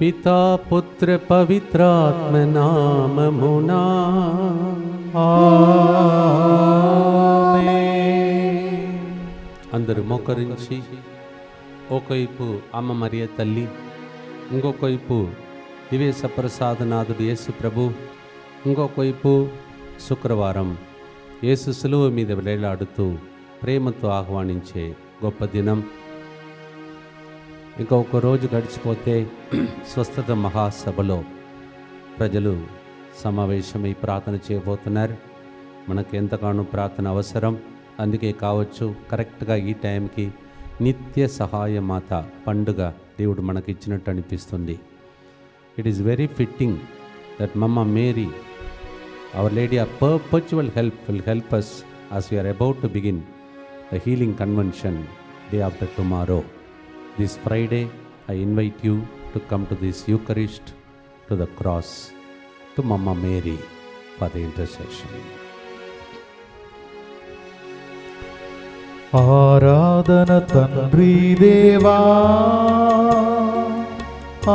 పితా పుత్ర పవిత్రాత్మ నామమునా ఆమేన్. అందరూ మోకరించి ఒకవైపు అమ్మ మరియ తల్లి, ఇంకొక వైపు దివేశ ప్రసాదనాథుడు యేసు ప్రభు, ఇంకొక వైపు శుక్రవారం యేసు సులువ మీద వేలాడుతూ ప్రేమతో ఆహ్వానించే గొప్ప దినం. ఇంకొక రోజు గడిచిపోతే స్వస్థత మహాసభలో ప్రజలు సమావేశమై ప్రార్థన చేయబోతున్నారు. మనకు ఎంతగానో ప్రార్థన అవసరం. అందుకే కావచ్చు కరెక్ట్గా ఈ టైంకి నిత్య సహాయ మాత పండుగ దేవుడు మనకి ఇచ్చినట్టు అనిపిస్తుంది. It is very fitting that mamma Mary, our lady of perpetual help, will help us as we are about to begin the healing convention day after tomorrow. This Friday, I invite you to come to this Eucharist, to the cross, to Mama Mary for the intercession. ఆరాధన తండ్రి దేవా,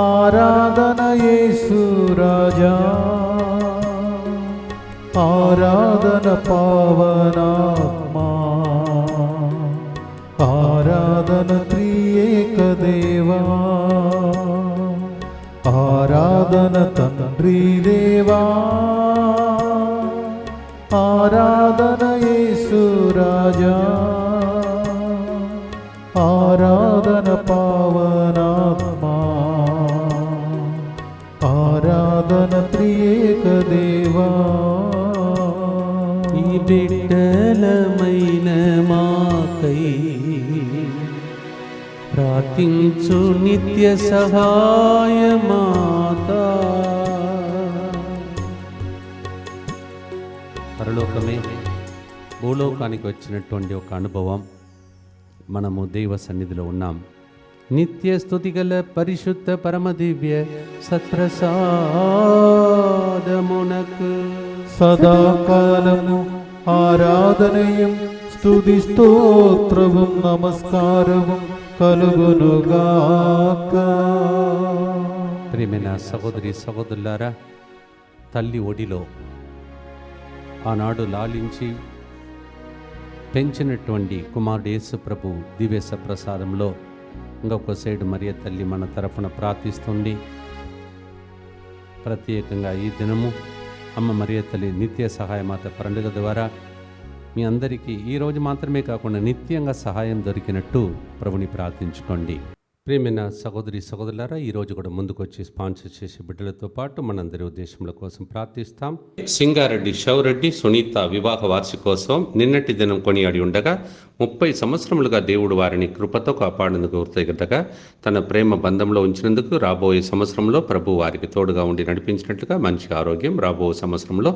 ఆరాధన యేసు రాజా, ఆరాధన పావనాత్మా, ఆరాధన త్రియేక దేవా, ఆరాధన తండ్రి దేవా, ఆరాధన యేసు రాజా, ఆరాధన పావనాత్మా, ఆరాధన త్రియేక దేవా. ఈ బిడ్డలమైన మాకై ప్రార్థించు నిత్య సహాయ మాత. పరలోకమే భూలోకానికి వచ్చినటువంటి ఒక అనుభవం. మనము దైవ సన్నిధిలో ఉన్నాం. నిత్య స్తుతిగల పరిశుద్ధ పరమదివ్య సత్ప్రసాదమునకు సదాకాలము ఆరాధనయం స్తుతి స్తోత్రము నమస్కారము కలుగునుగాక. ప్రియమైన సహోదరి సహోదరులారా, తల్లి ఒడిలో ఆనాడు లాలించి పెంచినటువంటి కుమారుడు యేసు ప్రభు దివ్య ప్రసాదంలో ఇంకొక సైడు మరియ తల్లి మన తరఫున ప్రార్థిస్తుంది. ప్రత్యేకంగా ఈ దినము అమ్మ మరియ తల్లి నిత్య సహాయమాత పండుగ ద్వారా మీ అందరికీ ఈరోజు మాత్రమే కాకుండా నిత్యంగా సహాయం దొరికినట్టు ప్రభుని ప్రార్థించుకోండి. ప్రియమైన సహోదరి సహోదరులారా, ఈరోజు కూడా ముందుకు వచ్చి స్పాన్సర్ చేసే బిడ్డలతో పాటు మనందరి ఉద్దేశముల కోసం ప్రార్థిస్తాం. సింగారెడ్డి శౌరెడ్డి సునీత వివాహ వార్షికోత్సవం నిన్నటి దినం కొనియాడి ఉండగా 30 సంవత్సరములుగా దేవుడు వారిని కృపతో కాపాడేందుకు కృతజ్ఞతగా తన ప్రేమ బంధంలో ఉంచినందుకు రాబోయే సంవత్సరంలో ప్రభు వారికి తోడుగా ఉండి నడిపించినట్లుగా మంచి ఆరోగ్యం, రాబోయే సంవత్సరంలో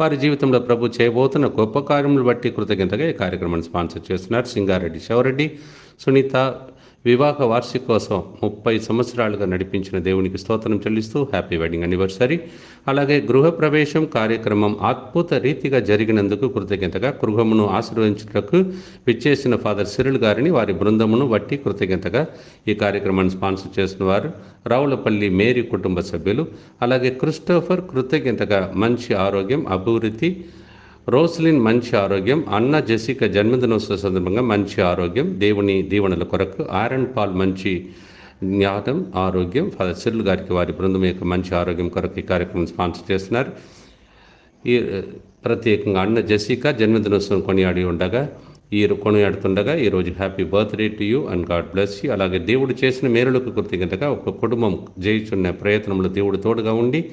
వారి జీవితంలో ప్రభు చేయబోతున్న గొప్ప కార్యములు బట్టి కృతజ్ఞతగా ఈ కార్యక్రమాన్ని స్పాన్సర్ చేస్తున్నారు. సింగారెడ్డి శౌరెడ్డి సునీత వివాహ వార్షికోత్సవం 30 సంవత్సరాలుగా నడిపించిన దేవునికి స్తోత్రం చెల్లిస్తూ హ్యాపీ వెడ్డింగ్ యానివర్సరీ. అలాగే గృహప్రవేశం కార్యక్రమం అద్భుత రీతిగా జరిగినందుకు కృతజ్ఞతగా గృహమును ఆశీర్వదించుటకు విచ్చేసిన ఫాదర్ సిరిల్ గారిని వారి బృందమును బట్టి కృతజ్ఞతగా ఈ కార్యక్రమాన్ని స్పాన్సర్ చేసిన వారు రావులపల్లి మేరీ కుటుంబ సభ్యులు. అలాగే క్రిస్టోఫర్ కృతజ్ఞతగా మంచి ఆరోగ్యం, అభివృద్ధి, రోస్లిన్ మంచి ఆరోగ్యం, అన్న జెసిక జన్మదినోత్సవ సందర్భంగా మంచి ఆరోగ్యం, దేవుని దీవెనల కొరకు ఆరన్ పాల్ మంచి జ్ఞానం, ఆరోగ్యం, ఫాదర్ సిర్లు గారికి వారి బృందం యొక్క మంచి ఆరోగ్యం కొరకు ఈ కార్యక్రమం స్పాన్సర్ చేస్తున్నారు. ఈ ప్రత్యేకంగా అన్న జెసిక జన్మదినోత్సవం కొనియాడుతుండగా ఈరోజు happy birthday to you and God bless you. అలాగే దేవుడు చేసిన మేలులకు కృతజ్ఞతగా ఒక కుటుంబం జయించున్న ప్రయత్నంలో దేవుడు తోడుగా ఉండి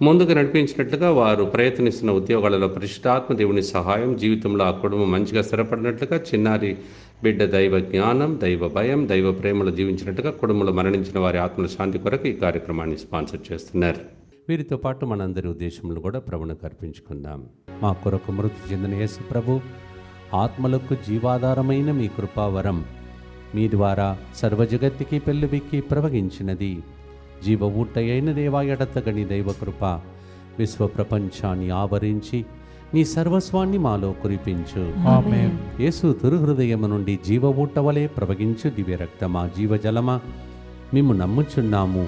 ముందుకు నడిపించినట్లుగా వారు ప్రయత్నిస్తున్న ఉద్యోగాలలో పరిశుద్ధాత్మ దేవుని సహాయం, జీవితంలో ఆ కుటుంబం మంచిగా స్థిరపడినట్లుగా చిన్నారి బిడ్డ దైవ జ్ఞానం, దైవ భయం, దైవ ప్రేమలో జీవించినట్టుగా కుటుంబంలో మరణించిన వారి ఆత్మల శాంతి కొరకు ఈ కార్యక్రమాన్ని స్పాన్సర్ చేస్తున్నారు. వీరితో పాటు మనందరి ఉద్దేశంలో కూడా ప్రభువును అర్పించుకుందాం. మా కొరకు మృతి చెందిన యేసు ప్రభు ఆత్మలకు జీవాధారమైన మీ కృపావరం మీ ద్వారా సర్వజగత్తుకి పెళ్ళుబిక్కి ప్రవహించినది. జీవ ఊటయైన దేవా, ఎడతగని దైవకృప విశ్వ ప్రపంచాన్ని ఆవరించి నీ సర్వస్వాన్ని మాలో కురిపించు. ఆమేన్. యేసు తిరుహృదయము నుండి జీవ ఊట వలె ప్రవహించు దివ్య రక్తమా, జీవజలమా, మేము నమ్ముచున్నాము.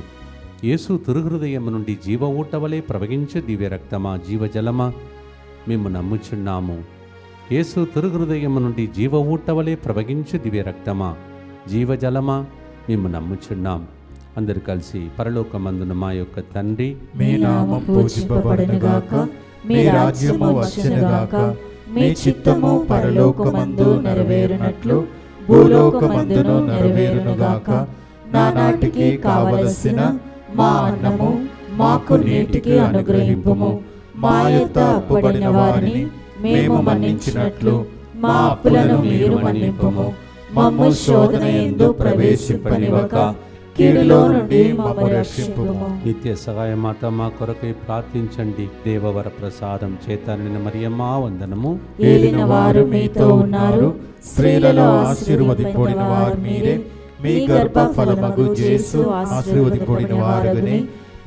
యేసు తిరుహృదయము నుండి జీవ ఊటవలే ప్రవహించు దివ్య రక్తమా జీవజలమా మేము నమ్ముచున్నాము. యేసు తిరుహృదయము నుండి జీవ ఊటవలే ప్రవహించు దివ్య రక్తమా జీవజలమా మేము నమ్ముచున్నాం. అందరు కలిసి పరలోకమందున మా యొక్క తండ్రి, మీ నామం పూజింపబడునుగాక, మీ రాజ్యము వచ్చునుగాక, మీ చిత్తము పరలోకమందు నెరవేరునట్లు భూలోకమందును నెరవేరునుగాక. నానాటికి కావలసిన మా అన్నము మాకు నేటికి అనుగ్రహింపుము. మా యొక్క అప్పుబడిన వారిని మేము మన్నించినట్లు మా అప్పులను మీరు మన్నింపుము. మమ్ము శోధన యందు ప్రవేశింపనివ్వక కీడులో నుండి మమ్ము రక్షింపుము. నిత్య సహాయమాత మా కొరకై ప్రార్థించండి. దేవవర ప్రసాదం చేత నిన్న మరియమ్మ వందనము. ఏలిన వారు మీతో ఉన్నారు, స్త్రీలలో ఆశీర్వదింపబడిన వారు మీరే. మీ గర్భ ఫలమగు యేసు ఆశీర్వదింపబడిన వారుగనే.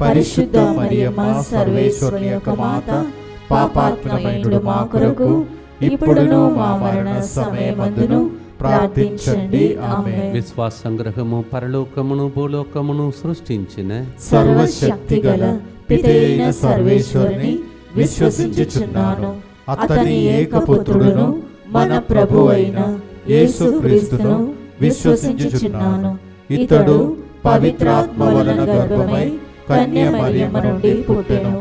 పరిశుద్ధ మరియమ్మ సర్వేశ్వరుని యొక్క మాత, పాపాత్ములైన మా కొరకు ఇప్పుడును మా మరణ సమయమందును ప్రార్థించండి. ఆమేన్. విశ్వాస సంగ్రహము పరలోకమును భూలోకమును సృష్టించిన సర్వశక్తిగల పితైన సర్వేశ్వరుని విశ్వసించుచున్నాను. అతని ఏకపుత్రుడును మన ప్రభు అయిన యేసుక్రీస్తును విశ్వసించుచున్నాను. ఇతడు పవిత్రాత్మ వలన గర్భమై కన్య మరియమ్మ నుండి పుట్టెను.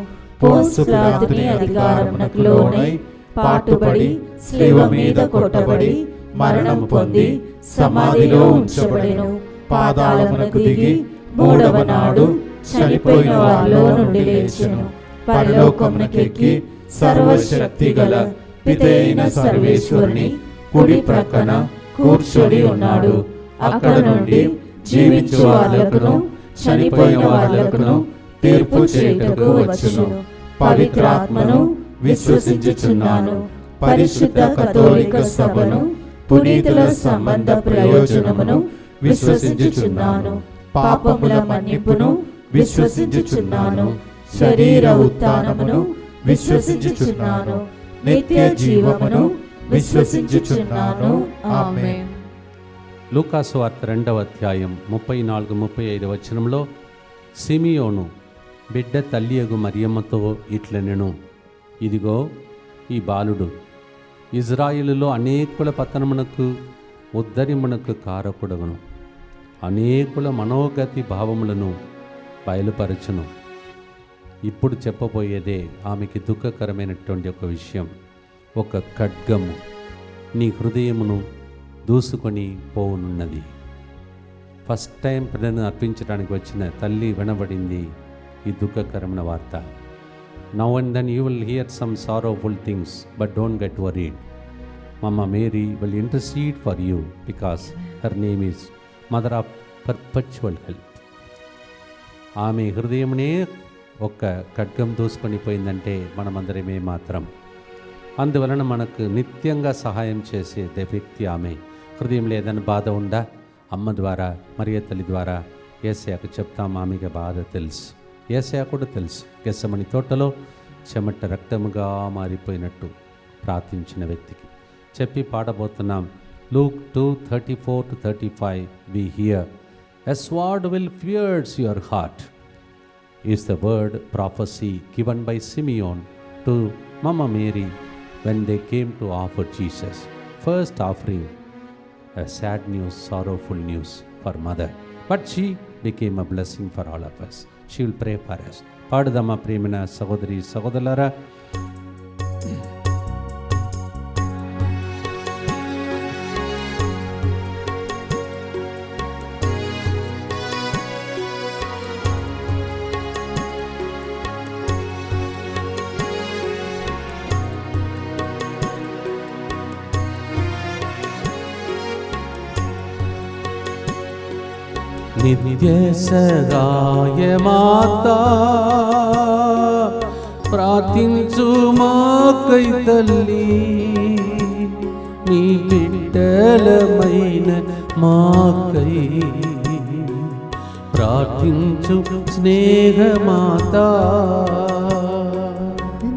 పోన్సు పిలాతుని అధికారమునకు లోనై పాటుబడి శిలువ మీద కొట్టబడి మరణం పొంది సమాధిలో ఉంచబడెను. పాతాళమునకు దిగి మూడవ నాడు చనిపోయిన వారిలో నుండి లేచెను. పరలోకమునకెక్కి సర్వశక్తిగల పితైన సర్వేశ్వరుని కుడి ప్రక్కన కూర్చొని ఉన్నాడు. అక్కడ నుండి జీవించు వాళ్ళకును చనిపోయిన వాళ్ళకును తీర్పు చేయుటకు వచ్చును. పవిత్రాత్మను విశ్వసించుచున్నాను. పరిశుద్ధ కథోలిక సభను, పునీతుల సంబంధ ప్రయోజనమును విశ్వసించుచున్నాను. పాపముల మన్నిపును విశ్వసించుచున్నాను. శరీర ఉత్థానమును విశ్వసించుచున్నాను. నిత్య జీవమును విశ్వసించుచున్నాను. ఆమేన్. లూకాసు వార్త 2వ అధ్యాయం 34-35 వచనంలో సిమియోను బిడ్డ తల్లియగు మరియమ్మతో ఇట్లనెను, ఇదిగో ఈ బాలుడు ఇజ్రాయిలులో అనేకుల పతనమునకు ఉద్ధరిమునకు కారకుడగును, అనేకుల మనోగతి భావములను బయలుపరచును. ఇప్పుడు చెప్పబోయేదే ఆమెకి దుఃఖకరమైనటువంటి ఒక విషయం. ఒక ఖడ్గము నీ హృదయమును దూసుకొని పోవునున్నది. ఫస్ట్ టైం పిల్లను అర్పించడానికి వచ్చిన తల్లి వినబడింది ఈ దుఃఖకరమైన వార్త. Now and then you will hear some sorrowful things, but don't get worried. Mama Mary will intercede for you because her name is Mother of Perpetual Help. ఆమె హృదయమునే ఒక ఖడ్గం దూసుకొని పోయిందంటే మనమందరమే మాత్రం. అందువలన మనకు నిత్యంగా సహాయం చేసే వ్యక్తి ఆమె. హృదయంలో ఏదైనా బాధ ఉందా, అమ్మ ద్వారా మరియ తల్లి ద్వారా యేసయ్యకు చెప్తాం. ఆమెకి బాధ తెలుసు, యేసయ్య కూడా తెలుసు. గెస్సమని తోటలో చెమట రక్తముగా మారిపోయినట్టు ప్రార్థించిన వ్యక్తికి చెప్పి పాడబోతున్నాం. Luke 2:34-35 we hear, a sword will pierce your heart is the word prophecy given by Simeon to Mama Mary when they came to offer Jesus. First offering, a sad news, sorrowful news for mother, but she became a blessing for all of us. She will pray for us. పాడుదమ్మా ప్రియమైన సహోదరి సహోదరులారా. నిత్య సహాయ మాతా ప్రార్థించు మాకై తల్లి, నీ బిడ్డలమైన మాకై ప్రార్థించు స్నేహమాతా.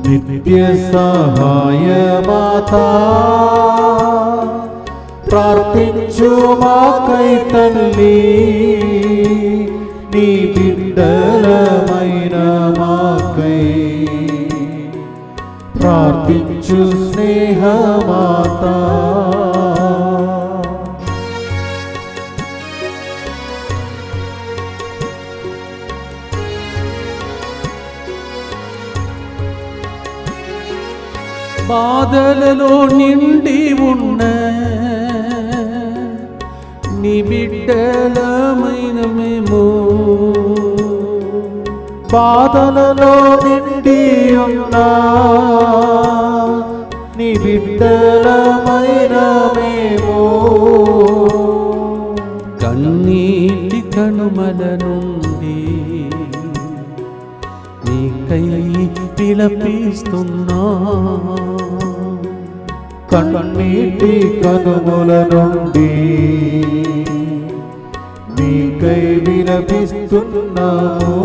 నిత్య సహాయ మాతా ప్రార్థించు మాకై తల్లి, నీ బిడ్డలమైన మాకై ప్రార్థించు స్నేహమాత. బాధలలో నిండి ఉన్న నీ బిడ్డలమైన మేము, బాధలలో నిండి ఉన్నా నీ బిడ్డలమైన మేము, కన్నీటి కనుమల నుండి నీకై విలపిస్తున్నా. కన్నీటి కనుమల నుండి నీకై విలపిస్తున్నాము.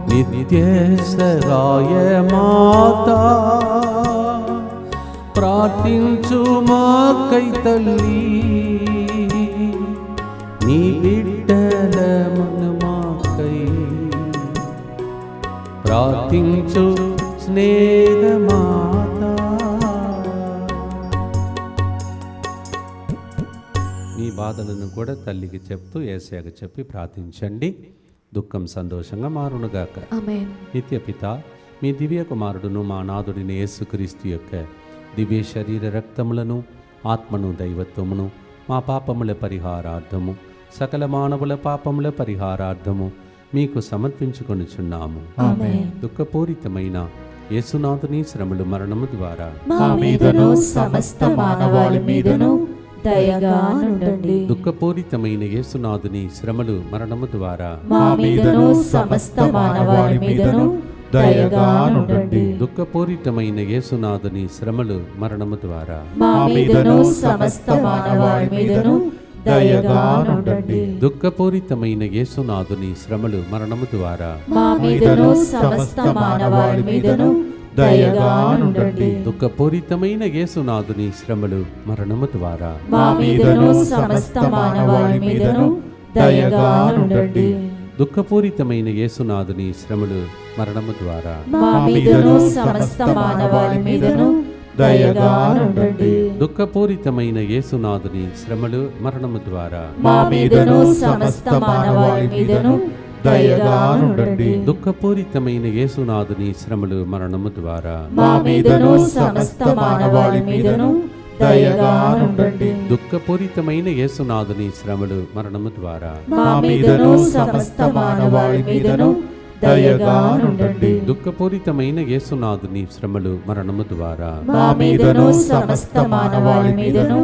నిత్య సహాయ మాత ప్రార్థించు మాకై తల్లి, నీ బిడ్డల మనమాకై ప్రార్థించు స్నేహమాత. మీ బాధలను కూడా తల్లికి చెప్తూ యేసయ్యకు చెప్పి ప్రార్థించండి. దుఃఖం సంతోషంగా మారునుగాక. ఆమేన్. నిత్య పిత, మీ దివ్య కుమారుడును మా నాథుడిని యేసుక్రీస్తు యొక్క దివ్య శరీర రక్తములను, ఆత్మను, దైవత్వమును మా పాపముల పరిహారార్థము, సకల మానవుల పాపముల పరిహారార్థము మీకు సమర్పించుకొనుచున్నాము. ఆమేన్. దుఃఖపూరితమైన యేసునాథుని శ్రమలు, మరణము ద్వారా మా మీదను సమస్త మానవాళి మీదను దయగా నుండండి. దుఃఖపూరితమైన యేసునాథుని శ్రమలు, మరణము ద్వారా మా మీదను సమస్త మానవాళి మీదను దయగా నుండండి. దుఃఖపూరితమైన యేసునాథుని శ్రమలు, మరణము ద్వారా మా మీదను సమస్త మానవాళి మీదను దయగా నుండండి. దుఃఖపూరితమైన యేసునాథుని శ్రమలు, మరణము ద్వారా మా మీదను సమస్త మానవాళి మీదను దయగా నుండండి. దుఃఖపూరితమైన యేసునాథుని శ్రమలు, మరణము ద్వారా మా మీదను సమస్త మానవాళి మీదను దయగా నుండండి. దుఃఖపూరితమైన యేసునాథుని శ్రమలు, మరణము ద్వారా మా మీదను సమస్త మానవాళి మీదను దయగా నుండండి. దుఃఖపూరితమైన యేసునాథుని శ్రమలు, మరణము ద్వారా మా మీదను సమస్త మానవాళి మీదను దయగా నుండండి. దుఃఖపూరితమైన యేసునాథుని శ్రమలు, మరణము ద్వారా మా మీదను సమస్త మానవాళి మీదను దయగా నుండండి. దుఃఖపూరితమైన యేసునాథుని శ్రమలు, మరణము ద్వారా మా మీదను సమస్త మానవాళి మీదను దయగా నుండండి. దుఃఖపూరితమైన యేసునాథుని శ్రమలు, మరణము ద్వారా మా మీదను సమస్త మానవాళి మీదను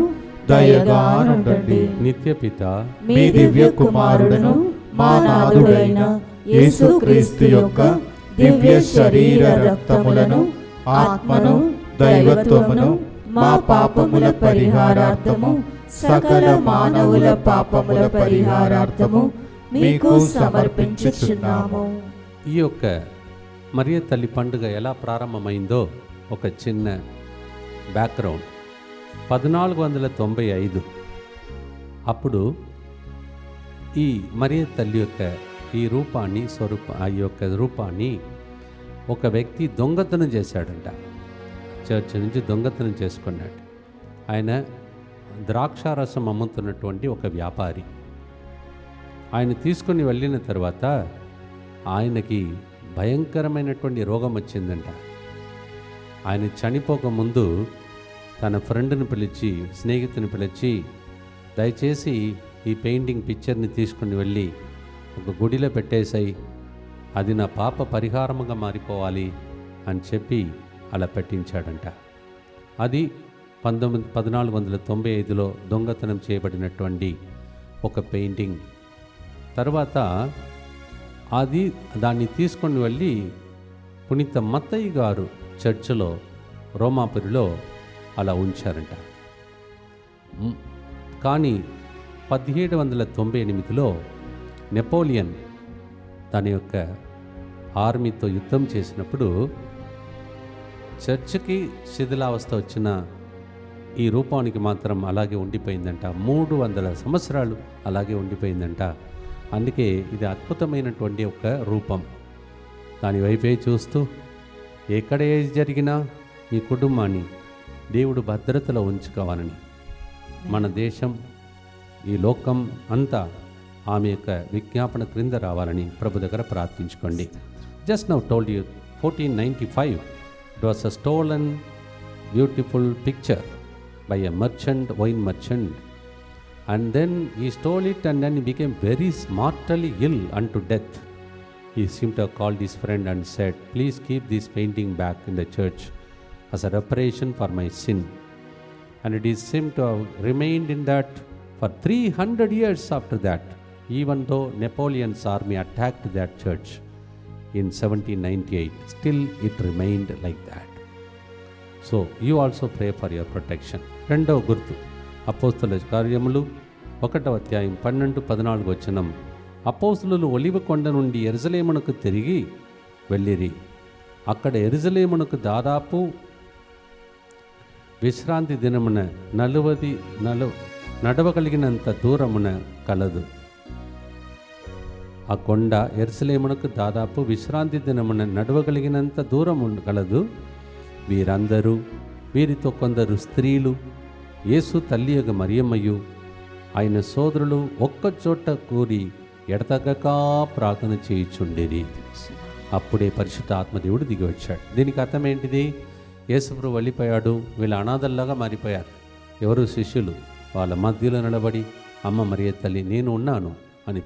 దయగా నుండండి. నిత్య పిత, మీ దివ్య కుమారుడును మా నాథుడైన యేసుక్రీస్తు యొక్క దివ్య శరీర రక్తములను, ఆత్మను, దైవత్వమును మా పాపముల పరిహారార్థము, సకల మానవుల పాపముల పరిహారార్థము మీకు సమర్పించుచున్నాము. ఈ యొక్క మరియ తల్లి పండుగ ఎలా ప్రారంభమైందో ఒక చిన్న బ్యాక్గ్రౌండ్. 1495 అప్పుడు ఈ మరియ తల్లి యొక్క ఈ రూపాన్ని ఒక వ్యక్తి దొంగతనం చేశాడంట. చర్చ్ నుంచి దొంగతనం చేసుకున్నాడు. ఆయన ద్రాక్షారసం అమ్ముతున్నటువంటి ఒక వ్యాపారి. ఆయన తీసుకొని వెళ్ళిన తర్వాత ఆయనకి భయంకరమైనటువంటి రోగం వచ్చిందంట. ఆయన చనిపోకముందు తన ఫ్రెండ్ని పిలిచి, స్నేహితుని పిలిచి, దయచేసి ఈ పెయింటింగ్ పిక్చర్ని తీసుకుని వెళ్ళి ఒక గుడిలో పెట్టేసాయి, అది నా పాప పరిహారముగా మారిపోవాలి అని చెప్పి అలా పెట్టించాడంట. అది 1495లో దొంగతనం చేయబడినటువంటి ఒక పెయింటింగ్. తర్వాత దాన్ని తీసుకొని వెళ్ళి పునీత మత్తయ్య గారు చర్చిలో రోమాపురిలో అలా ఉంచారంట. కానీ 1798లో నెపోలియన్ తన యొక్క ఆర్మీతో యుద్ధం చేసినప్పుడు చర్చికి శిథిలావస్థ వచ్చిన ఈ రూపానికి మాత్రం అలాగే ఉండిపోయిందంట. 300 సంవత్సరాలు అలాగే ఉండిపోయిందంట. అందుకే ఇది అద్భుతమైనటువంటి ఒక రూపం. దాని వైపే చూస్తూ ఎక్కడ ఏది జరిగినా మీ కుటుంబాన్ని దేవుడు భద్రతలో ఉంచుకోవాలని, మన దేశం ఈ లోకం అంతా ఆమె యొక్క విజ్ఞాపన క్రింద రావాలని ప్రభు దగ్గర ప్రార్థించుకోండి. Just now told you 1495 it was a stolen beautiful picture by a merchant, wine merchant, and then he stole it and then he became very mortally ill unto death. He seemed to have called his friend and said, please keep this painting back in the church as a reparation for my sin. And it is seemed to have remained in that for 300 years after that, even though Napoleon's army attacked that church in 1798, still it remained like that. So you also pray for your protection. రెండవ గుర్తు అపోస్తలుల కార్యములు 1వ అధ్యాయం 12-14 వచనం. అపోస్తలులు ఒలివ కొండ నుండి యెరూషలేమునకు తిరిగి వెళ్ళిరి. అక్కడ యెరూషలేమునకు దాదాపు విశ్రాంతి దినమున నడవగలిగినంత దూరమున కలదు. ఆ కొండ యెరూషలేమునకు దాదాపు విశ్రాంతి దినమున నడవగలిగినంత దూరము కలదు. వీరందరూ, వీరితో కొందరు స్త్రీలు, యేసు తల్లి యొక్క మరియమ్మయు ఆయన సోదరులు ఒక్కచోట కూడి ఎడతెగక ప్రార్థన చేయుచుండిరి. అప్పుడే పరిశుద్ధ ఆత్మదేవుడు దిగి వచ్చాడు. దీనికి అర్థం ఏంటిది? యేసుప్రభువు వెళ్ళిపోయాడు, వీళ్ళ అనాథల్లాగా మారిపోయారు. ఎవరు? శిష్యులు. వాళ్ళ మధ్యలో నిలబడి అమ్మ మరియ తల్లి నేను ఉన్నాను అని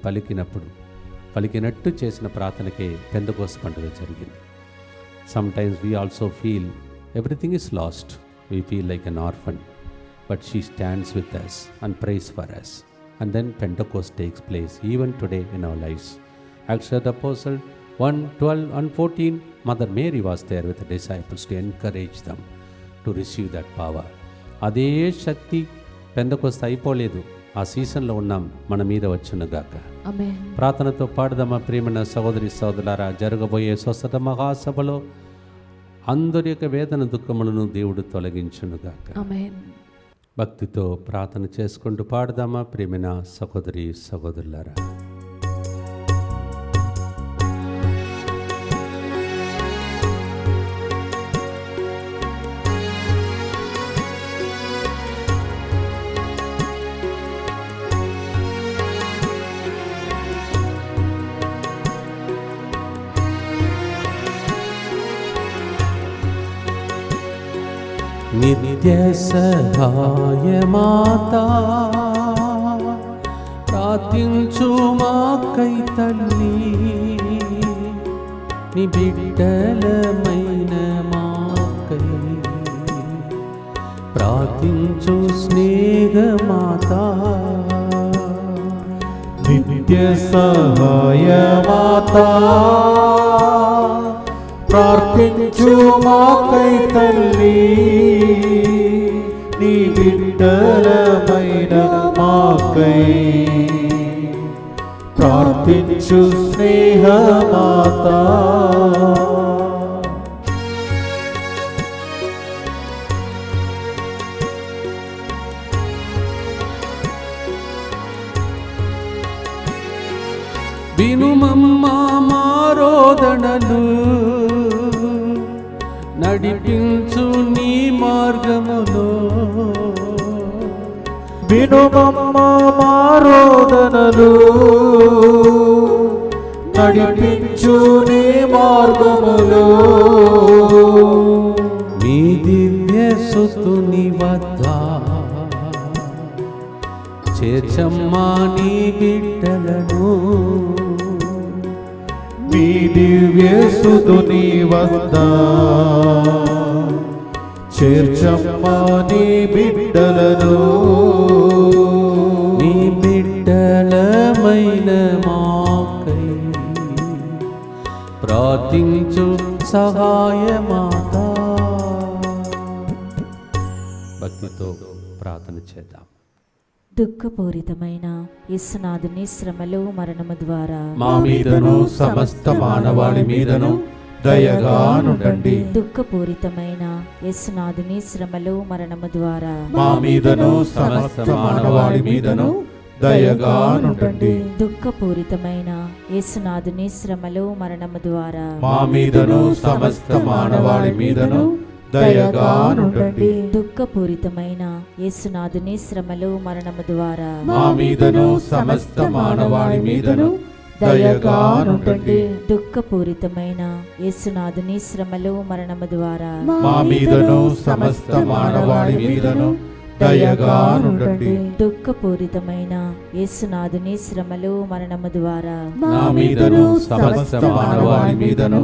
పలికినట్టు చేసిన ప్రార్థనకే పెంతెకోస్తు పండుగ జరిగింది. Sometimes we also feel everything is lost. We feel like an orphan. But she stands with us and prays for us. And then Pentecost takes place even today in our lives. Acts of the Apostle 1:12 and 14, Mother Mary was there with the disciples to encourage them to receive that power. అదే శక్తి Pentecost అయిపోలేదు, ఆ సీజన్లో ఉన్నాం, మన మీద వచ్చునుగాక. ఆమేన్. ప్రార్థనతో పాడదామా ప్రియమైన సహోదరి సహోదరులారా. జరగబోయే స్వస్థత మహాసభలో అందరి యొక్క వేదన దుఃఖములను దేవుడు తొలగించునుగాక. ఆమేన్. భక్తితో ప్రార్థన చేసుకుంటూ పాడదామా ప్రియమైన సహోదరి సహోదరులారా. నిత్య సహాయమాతా ప్రార్థించు మాకై తల్లి, నీ బిడ్డలమైన మాకై ప్రార్థించు స్నేహమాతా. నిత్య సహాయమాతా ప్రార్థించు మాకై తల్లి, నీ బిడ్డలమైన మాకై ప్రార్థించు స్నేహమాతా. వినుమమ్మా మా రోదనలు, నడిపించు నీ మార్గములో. వినుమమ్మా మా రోదనలు, నడిపించు నీ మార్గములో. మీ దివ్య సుతుని వద్ద చేర్చమ్మా నీ బిడ్డలను. మీ దివ్య సుతుని వద్ద చేర్చమ్మా నీ బిడ్డలను. నీ బిడ్డలమైన మాకై ప్రార్థించు సహాయమాతా. భక్తితో ప్రార్థన చేద్దాం. దుఃఖపూరితమైన యేసునాథుని శ్రమలు మరణము ద్వారా మా మీదను సమస్త మానవాళి మీదను దయగానుండండి. దుఃఖపూరితమైన యేసునాథుని శ్రమలు మరణము ద్వారా మా మీదను సమస్త మానవాళి మీదను దయగానుండండి. దుఃఖపూరితమైన యేసునాథుని శ్రమలు మరణము ద్వారా మా మీదను సమస్త మానవాళి మీదను దయగానుండండి. దుఃఖపూరితమైన యేసునాథుని శ్రమలు మరణము ద్వారా మా మీదను సమస్త మానవాళి మీదను దయగానుండండి. దుఃఖపూరితమైన యేసునాథుని శ్రమలు మరణము ద్వారా మా మీదను సమస్త మానవాళి మీదను దయగానుండండి. దుఃఖపూరితమైన యేసునాథుని శ్రమలు మరణము ద్వారా మా మీదను సమస్త మానవాళి మీదను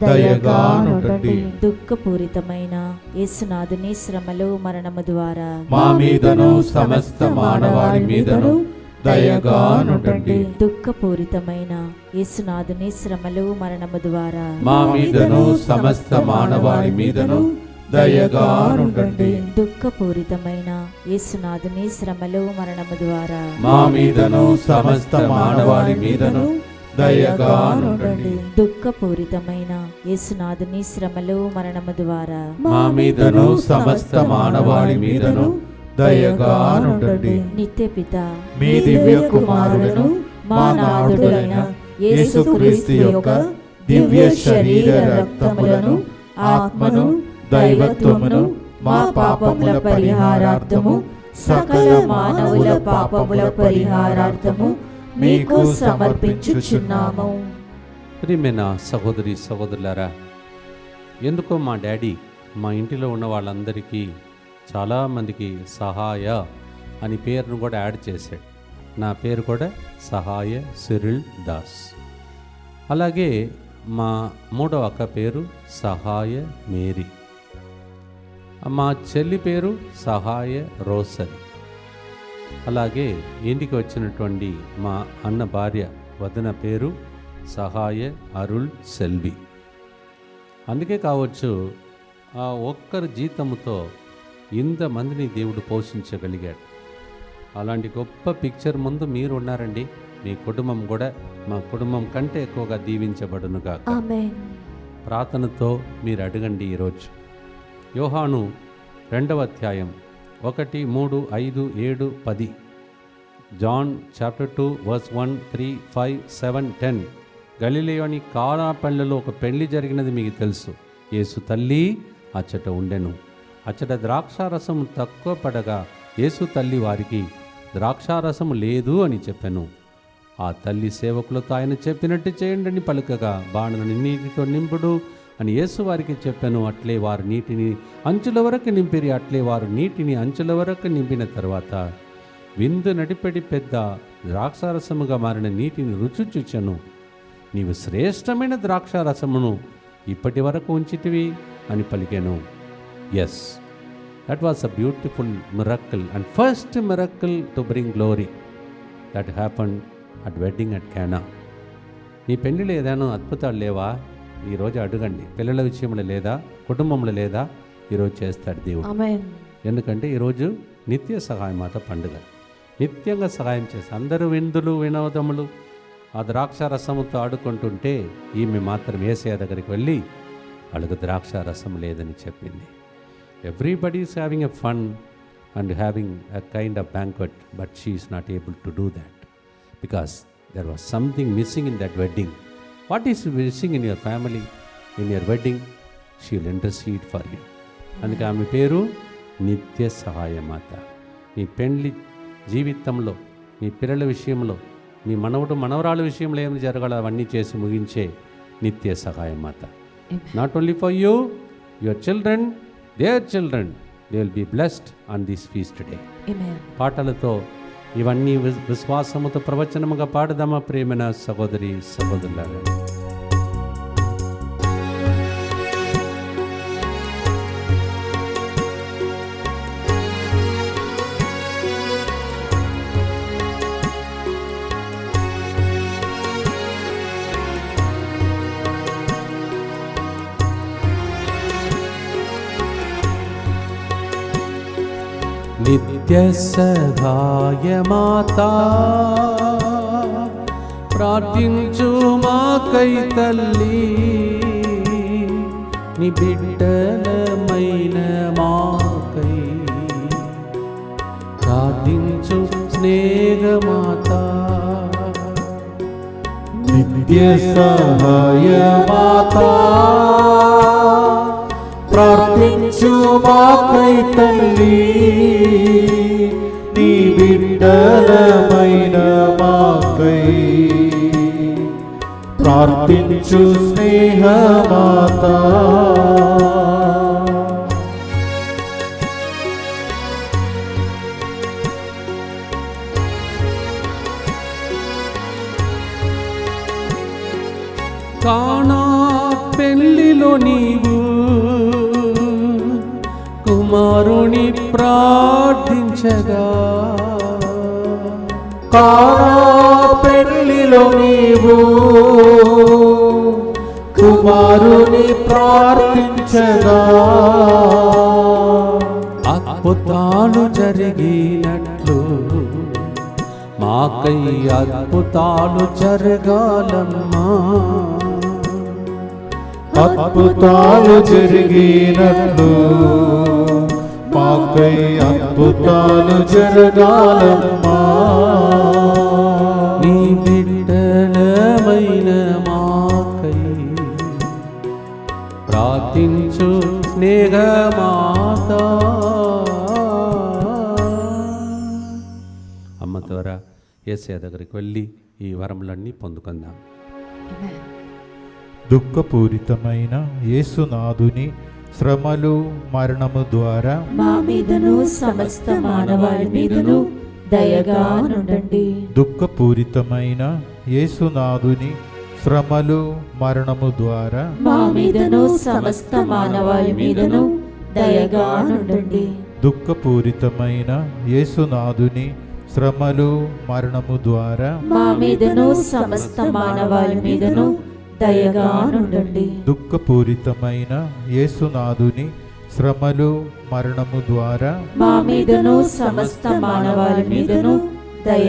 దయగానుండండి. దుఃఖపూరితమైన యేసునాథుని శ్రమలు మరణము ద్వారా మా మీదను సమస్త మానవాళి మీదను దయగానుండండి. దుఃఖపూరితమైన యేసునాథుని శ్రమలు మరణము ద్వారా మా మీదను సమస్త మానవాళి మీదను దయగానుండండి. దుఃఖపూరితమైన యేసునాథుని శ్రమలు మరణము ద్వారా మా మీదను సమస్త మానవాళి మీదను దయగానుండండి. దుఃఖపూరితమైన యేసునాథుని శ్రమలు మరణము ద్వారా మా మీదను సమస్త మానవాళి మీదను దయగానుండండి. నిత్య పిత మీ దివ్య కుమారులను మా నాథుడైన యేసుక్రీస్తు యొక్క దివ్య శరీర రక్తములను ఆత్మను దైవత్వమును మా పాపముల పరిహారార్థము సకల మానవుల పాపముల పరిహారార్థము మీకు సమర్పించుచున్నాము. ప్రియమైన సహోదరి సహోదరులారా, ఎందుకో మా డాడీ మా ఇంటిలో ఉన్న వాళ్ళందరికీ చాలామందికి సహాయ అని పేరును కూడా యాడ్ చేశాడు. నా పేరు కూడా సహాయ సిరిల్ దాస్. అలాగే మా మూడవ అక్క పేరు సహాయ మేరీ. మా చెల్లి పేరు సహాయ రోసరి. అలాగే ఇంటికి వచ్చినటువంటి మా అన్న భార్య వదిన పేరు సహాయ అరుళ్ సెల్వి. అందుకే కావచ్చు ఆ ఒక్కరి జీతముతో ఇంతమందిని దేవుడు పోషించగలిగాడు. అలాంటి గొప్ప పిక్చర్ ముందు మీరు ఉన్నారండి. మీ కుటుంబం కూడా మా కుటుంబం కంటే ఎక్కువగా దీవించబడునుగా. ఆమేన్. ప్రార్థనతో మీరు అడగండి. ఈరోజు యోహాను 2వ అధ్యాయం 1, 3, 5, 7, 10, జాన్ చాప్టర్ 2 వర్స్ 1, 3, 5, 7, 10. గలిలయోని కానా పెళ్లిలో ఒక పెళ్లి జరిగినది మీకు తెలుసు. యేసు తల్లి అచ్చట ఉండెను. అచ్చట ద్రాక్షారసం తక్కువ పడగా యేసు తల్లి వారికి ద్రాక్షారసము లేదు అని చెప్పెను. ఆ తల్లి సేవకులతో ఆయన చెప్పినట్టు చేయండి పలుకగా, బాణలను నీటితో నింపుడు అని యేసు వారికి చెప్పాను. అట్లే వారు నీటిని అంచుల వరకు నింపిరి. అట్లే వారు నీటిని అంచుల వరకు నింపిన తర్వాత విందు నడిపెడి పెద్ద ద్రాక్షారసముగా మారిన నీటిని రుచి చూచెను. నీవు శ్రేష్టమైన ద్రాక్షారసమును ఇప్పటి వరకు ఉంచితివి అని పలికెను. Yes, that was a beautiful miracle and first miracle to bring glory that happen at wedding at Cana. నీ పెళ్లిలో ఏదైనా అద్భుతాలు లేవా? ఈరోజు అడగండి. పిల్లల విషయంలో లేదా, కుటుంబంలో లేదా, ఈరోజు చేస్తాడు దేవుడు. ఆమేన్. ఎందుకంటే ఈరోజు నిత్య సహాయం మాత పండుగ. నిత్యంగా సహాయం చేసి అందరూ విందులు వినోదములు ఆ ద్రాక్షారసముతో ఆడుకుంటుంటే ఈమె మాత్రం యేసయ్య దగ్గరికి వెళ్ళి వాళ్ళకు ద్రాక్షారసం లేదని చెప్పింది. Everybody is having a fun and having a kind of banquet, but she is not able to do that because there was something missing in that wedding. What is missing in your family, in your wedding? She will intercede for you. అందుకే ఆమె పేరు నిత్య సహాయమాత. మీ పెండ్లి జీవితంలో, మీ పిల్లల విషయంలో, మీ మనవడు మనవరాల విషయంలో ఏమి జరగాలో అవన్నీ చేసి ముగించే నిత్య సహాయమాత. Not only for you, your children, their children, they will be blessed on this feast day. Amen. పాటలతో ఇవన్నీ విశ్వాసముతో ప్రవచనముగా పాడదామా ప్రియమైన సహోదరి సహోదరులారా? నిత్య సహాయమాతా ప్రార్థించు మాకై తల్లి, నీ బిడ్డలమైన మాకై ప్రార్థించు స్నేహమాత నిత్య సహాయమాత ప్రార్థించు మాకై తల్లి నీ బిడ్డలమైన మాకై ప్రార్థించు స్నేహమాత కానా పెళ్లిలో నీవు కుమారుని ప్రార్థించగా కానా పెళ్లిలో నీవు కుమారుని ప్రార్థించగా అద్భుతాలు జరిగినట్లు మాకై అద్భుతాలు జరగాలమ్మా అద్భుతాలు జరిగినట్లు మాకై అద్భుతాలు జరగాలమ్మా నీ బిడ్డలమైన మాకై ప్రార్థించు స్నేహమాత. అమ్మ ద్వారా యేసయ్య దగ్గరికి వెళ్ళి ఈ వరములన్నీ పొందుకుందాం. దుఃఖపూరితమైన యేసునాథుని శ్రమలు మరణము ద్వారా మా మీదను సమస్త మానవాళి మీదను దయగా నుండండి. దుఃఖపూరితమైన యేసునాథుని శ్రమలు మరణము ద్వారా మా మీదను సమస్త మానవాళి మీదను దయగా నుండండి. దుఃఖపూరితమైన యేసునాథుని శ్రమలు మరణము ద్వారా మా మీదను సమస్త మానవాళి మీదను దయగా నుండండి. దుఃఖపూరితమైన యేసునాథుని శ్రమలు మరణము ద్వారా మా మీదను సమస్త మానవాళి మీదను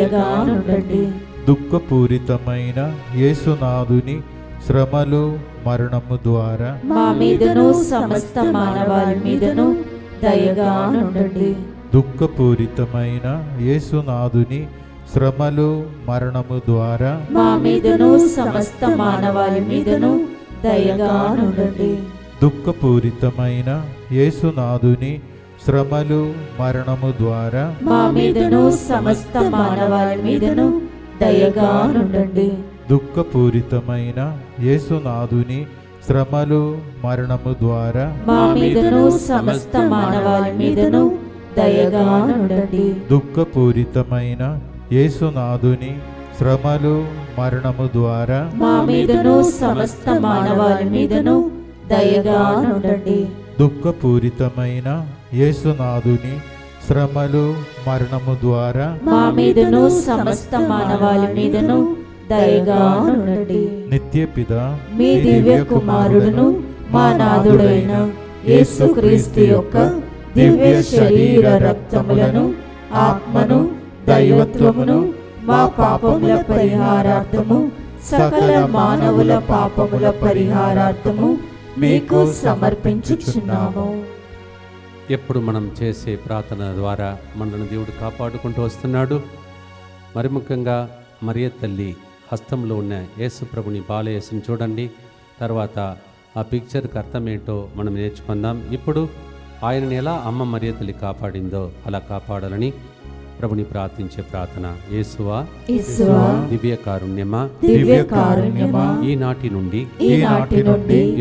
దయగా నుండండి. దుఃఖపూరితమైన యేసునాథుని శ్రమలు మరణము ద్వారా మా మీదను సమస్త మానవాళి మీదను దయగా నుండండి. దుఃఖపూరితమైన యేసునాథుని శ్రమలు మరణము ద్వారా మా మీదను సమస్త మానవాళి మీదను దయగా నుండండి. దుఃఖపూరితమైన యేసునాథుని శ్రమలు మరణము ద్వారా మా మీదను సమస్త మానవాళి మీదను దయగా నుండండి. దుఃఖపూరితమైన యేసునాథుని శ్రమలు మరణము ద్వారా మా మీదను సమస్త మానవాళి మీదను దయగా నుండండి. దుఃఖపూరితమైన యేసునాథుని శ్రమలు మరణము ద్వారా మా మీదను సమస్త మానవాళి మీదను దయగా నుండండి. దుఃఖపూరితమైన యేసునాథుని శ్రమలు మరణము ద్వారా మా మీదను సమస్త మానవాళి మీదను దయగా నుండండి. నిత్యపిత మీ దివ్య కుమారుడును మా నాథుడైన యేసుక్రీస్తు యొక్క దివ్య శరీర రక్తములను ఆత్మను దైవత్వమును మా పాపముల పరిహారార్థము సకల మానవుల పాపముల పరిహారార్థము మీకు సమర్పించుచున్నాము. ఎప్పుడు మనం చేసే ప్రార్థన ద్వారా మనల్ని దేవుడు కాపాడుకుంటూ వస్తున్నాడు. మరి ముఖ్యంగా మరియ తల్లి హస్తంలో ఉన్న యేసు ప్రభుని బాలయేసుని చూడండి. తర్వాత ఆ పిక్చర్కి అర్థం ఏంటో మనం నేర్చుకుందాం. ఇప్పుడు ఆయనని ఎలా అమ్మ మరియ తల్లి కాపాడిందో అలా కాపాడాలని ప్రభుని ప్రార్థించే ప్రార్థన. యేసువా యేసువా దివ్య కారుణ్యమా దివ్య కారుణ్యమా ఈనాటి నుండి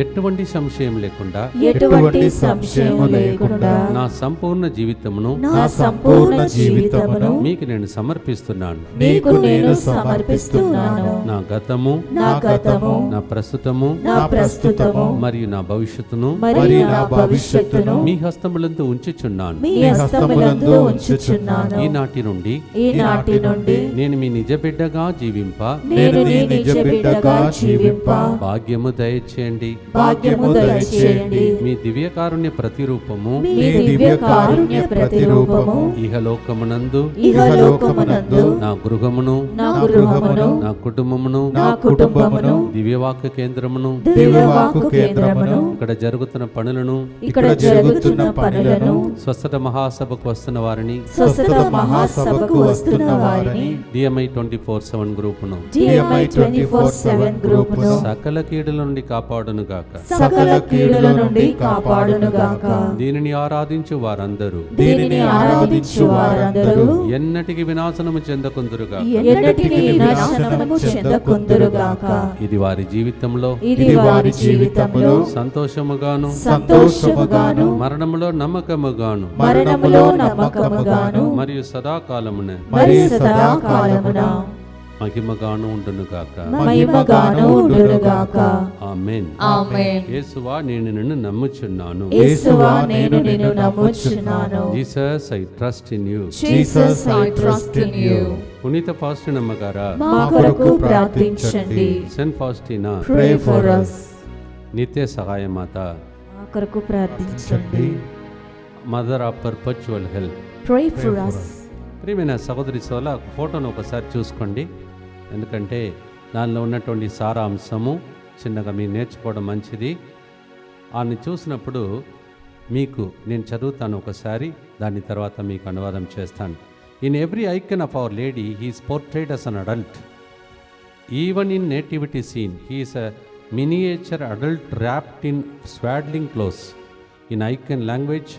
ఎటువంటి సంశయం లేకుండా ఎటువంటి సంశయము లేకుండా నా సంపూర్ణ జీవితమును నా సంపూర్ణ జీవితమును మీకు నేను సమర్పిస్తున్నాను. నీకు నేను సమర్పిస్తున్నాను. నా గతము నా గతము నా ప్రస్తుతము నా ప్రస్తుతము మరియు నా భవిష్యత్తును మరియు నా భవిష్యత్తును మీ హస్తములందు ఉంచుచున్నాను. మీ హస్తములందు ఉంచుచున్నాను. ఈనాటి నుండి ఈనాటి నుండి నేను మీ నిజ బిడ్డగా జీవింప నేను నీ నిజ బిడ్డగా జీవింప భాగ్యము దయచేయండి. భాగ్యము దయచేయండి. మీ దివ్యకారుణ్య ప్రతిరూపము మీ దివ్య కారుణ్య ప్రతిరూపము ఇహలోకమునందు ఇహలోకమునందు నా గృహమును నా గృహమును నా కుటుంబమును నా కుటుంబమును దివ్యవాక్య కేంద్రమును దివ్యవాక్కు కేంద్రమును ఇక్కడ జరుగుతున్న పనులను ఇక్కడ జరుగుతున్న పనులను స్వస్థత మహాసభకు వస్తున్న వారిని స్వస్థత మహా సభకు వస్తున్న వారిని డిఎంఐ 24/7 గ్రూపును DMI 24/7 గ్రూపును సకల కీడుల నుండి కాపాడును గాక. సకల కీడుల నుండి కాపాడును గాక. దీనిని ఆరాధించు వారందరూ దీనిని ఆరాధించు వారందరూ ఎన్నటికి వినాశనము చెందకుందురుగా. ఎన్నటికీ వినాశనము చెందకుందురుగాక. ఇది వారి జీవితంలో ఇది వారి జీవితంలో సంతోషముగాను సంతోషముగాను మరణములో నమ్మకముగాను మరణములో నమ్మకముగాను మరియు సదాకాలమున మరి సదాకాలమున మహిమగాను ఉండునుగాక. మహిమగాను ఉండునుగాక. ఆమేన్. ఆమేన్. యేసువా నేను నిన్ను నమ్ముచున్నాను. యేసువా నేను నిన్ను నమ్ముచున్నాను. Jesus I trust in you. Jesus I trust in you. పునీత ఫాస్టినమ్మ గారా, మా కొరకు ప్రార్థించండి. Saint Faustina, pray for us. నిత్య సహాయమాత, మా కొరకు ప్రార్థించండి. Mother of perpetual help. Pray for us. ప్రియమైన సహోదరి సోల ఫోటోను ఒకసారి చూసుకోండి, ఎందుకంటే దానిలో ఉన్నటువంటి సారాంశము చిన్నగా మీరు నేర్చుకోవడం మంచిది. ఆమె చూసినప్పుడు మీకు నేను చదువుతాను ఒకసారి, దాని తర్వాత మీకు అనువాదం చేస్తాను. In every icon of our Lady he is portrayed as an adult. Even in nativity scene he is a miniature adult wrapped in swaddling clothes. In icon language,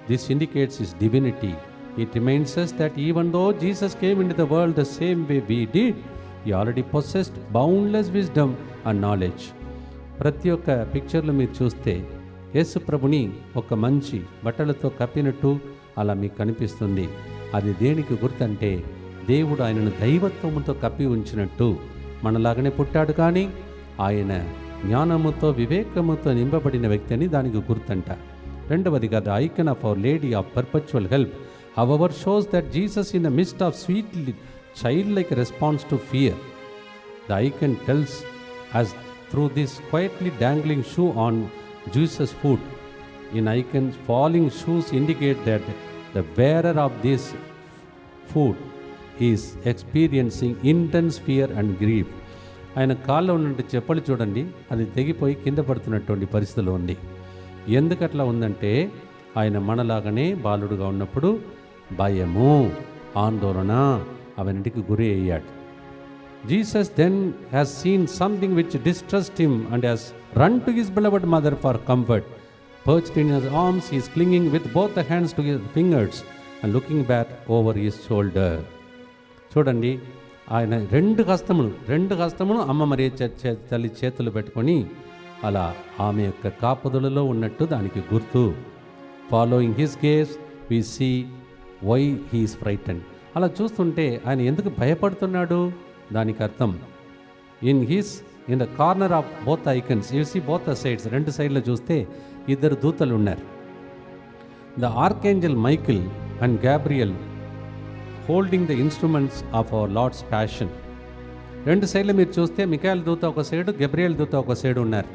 this indicates his divinity. It reminds us that even though Jesus came into the world the same way we did, he already possessed boundless wisdom and knowledge. ప్రతి ఒక్క పిక్చర్లో మీరు చూస్తే యేసు ప్రభుని ఒక మంచి బట్టలతో కప్పినట్టు అలా మీకు కనిపిస్తుంది. అది దేనికి గుర్తంటే దేవుడు ఆయనను దైవత్వముతో కప్పి ఉంచినట్టు. మనలాగానే పుట్టాడు, కానీ ఆయన జ్ఞానముతో వివేకముతో నింపబడిన వ్యక్తి అని దానికి గుర్తంట. రెండవదిగా the icon of our lady of perpetual help however shows that Jesus in the midst of sweet childlike response to fear. The icon tells us through this quietly dangling shoe on Jesus' foot. In icons, falling shoes indicate that the wearer of this foot is experiencing intense fear and grief. ఆయన కాళ్ళలో ఉన్నట్టు చెప్పలు చూడండి, అది తెగిపోయి కింద పడుతున్నటువంటి పరిస్థితిలో ఉంది. ఎందుకట్లా ఉందంటే ఆయన మనలాగానే బాలుడుగా ఉన్నప్పుడు భయము, ఆందోళన అవన్నిటికి గురి అయ్యాడు. Jesus then has seen something which distrust him and has run to his beloved mother for comfort. Perched in his arms he is clinging with both the hands to his fingers and looking back over his shoulder. చూడండి, ఆయన రెండు హస్తములు అమ్మ మరియ తల్లి చేతులు పెట్టుకొని అలా ఆమె యొక్క కాపుదలలో ఉన్నట్టు దానికి గుర్తు. Following his gaze we see why he is frightened. అలా చూస్తుంటే ఆయన ఎందుకు భయపడుతున్నాడు దానికి అర్థం. In the corner of both icons you see both the sides, రెండు సైడ్లో చూస్తే ఇద్దరు దూతలు ఉన్నారు. The archangel Michael and Gabriel holding the instruments of our Lord's passion. రెండు సైడ్లో మీరు చూస్తే మిఖాయిల్ దూత ఒక సైడు, గబ్రియల్ దూత ఒక సైడు ఉన్నారు.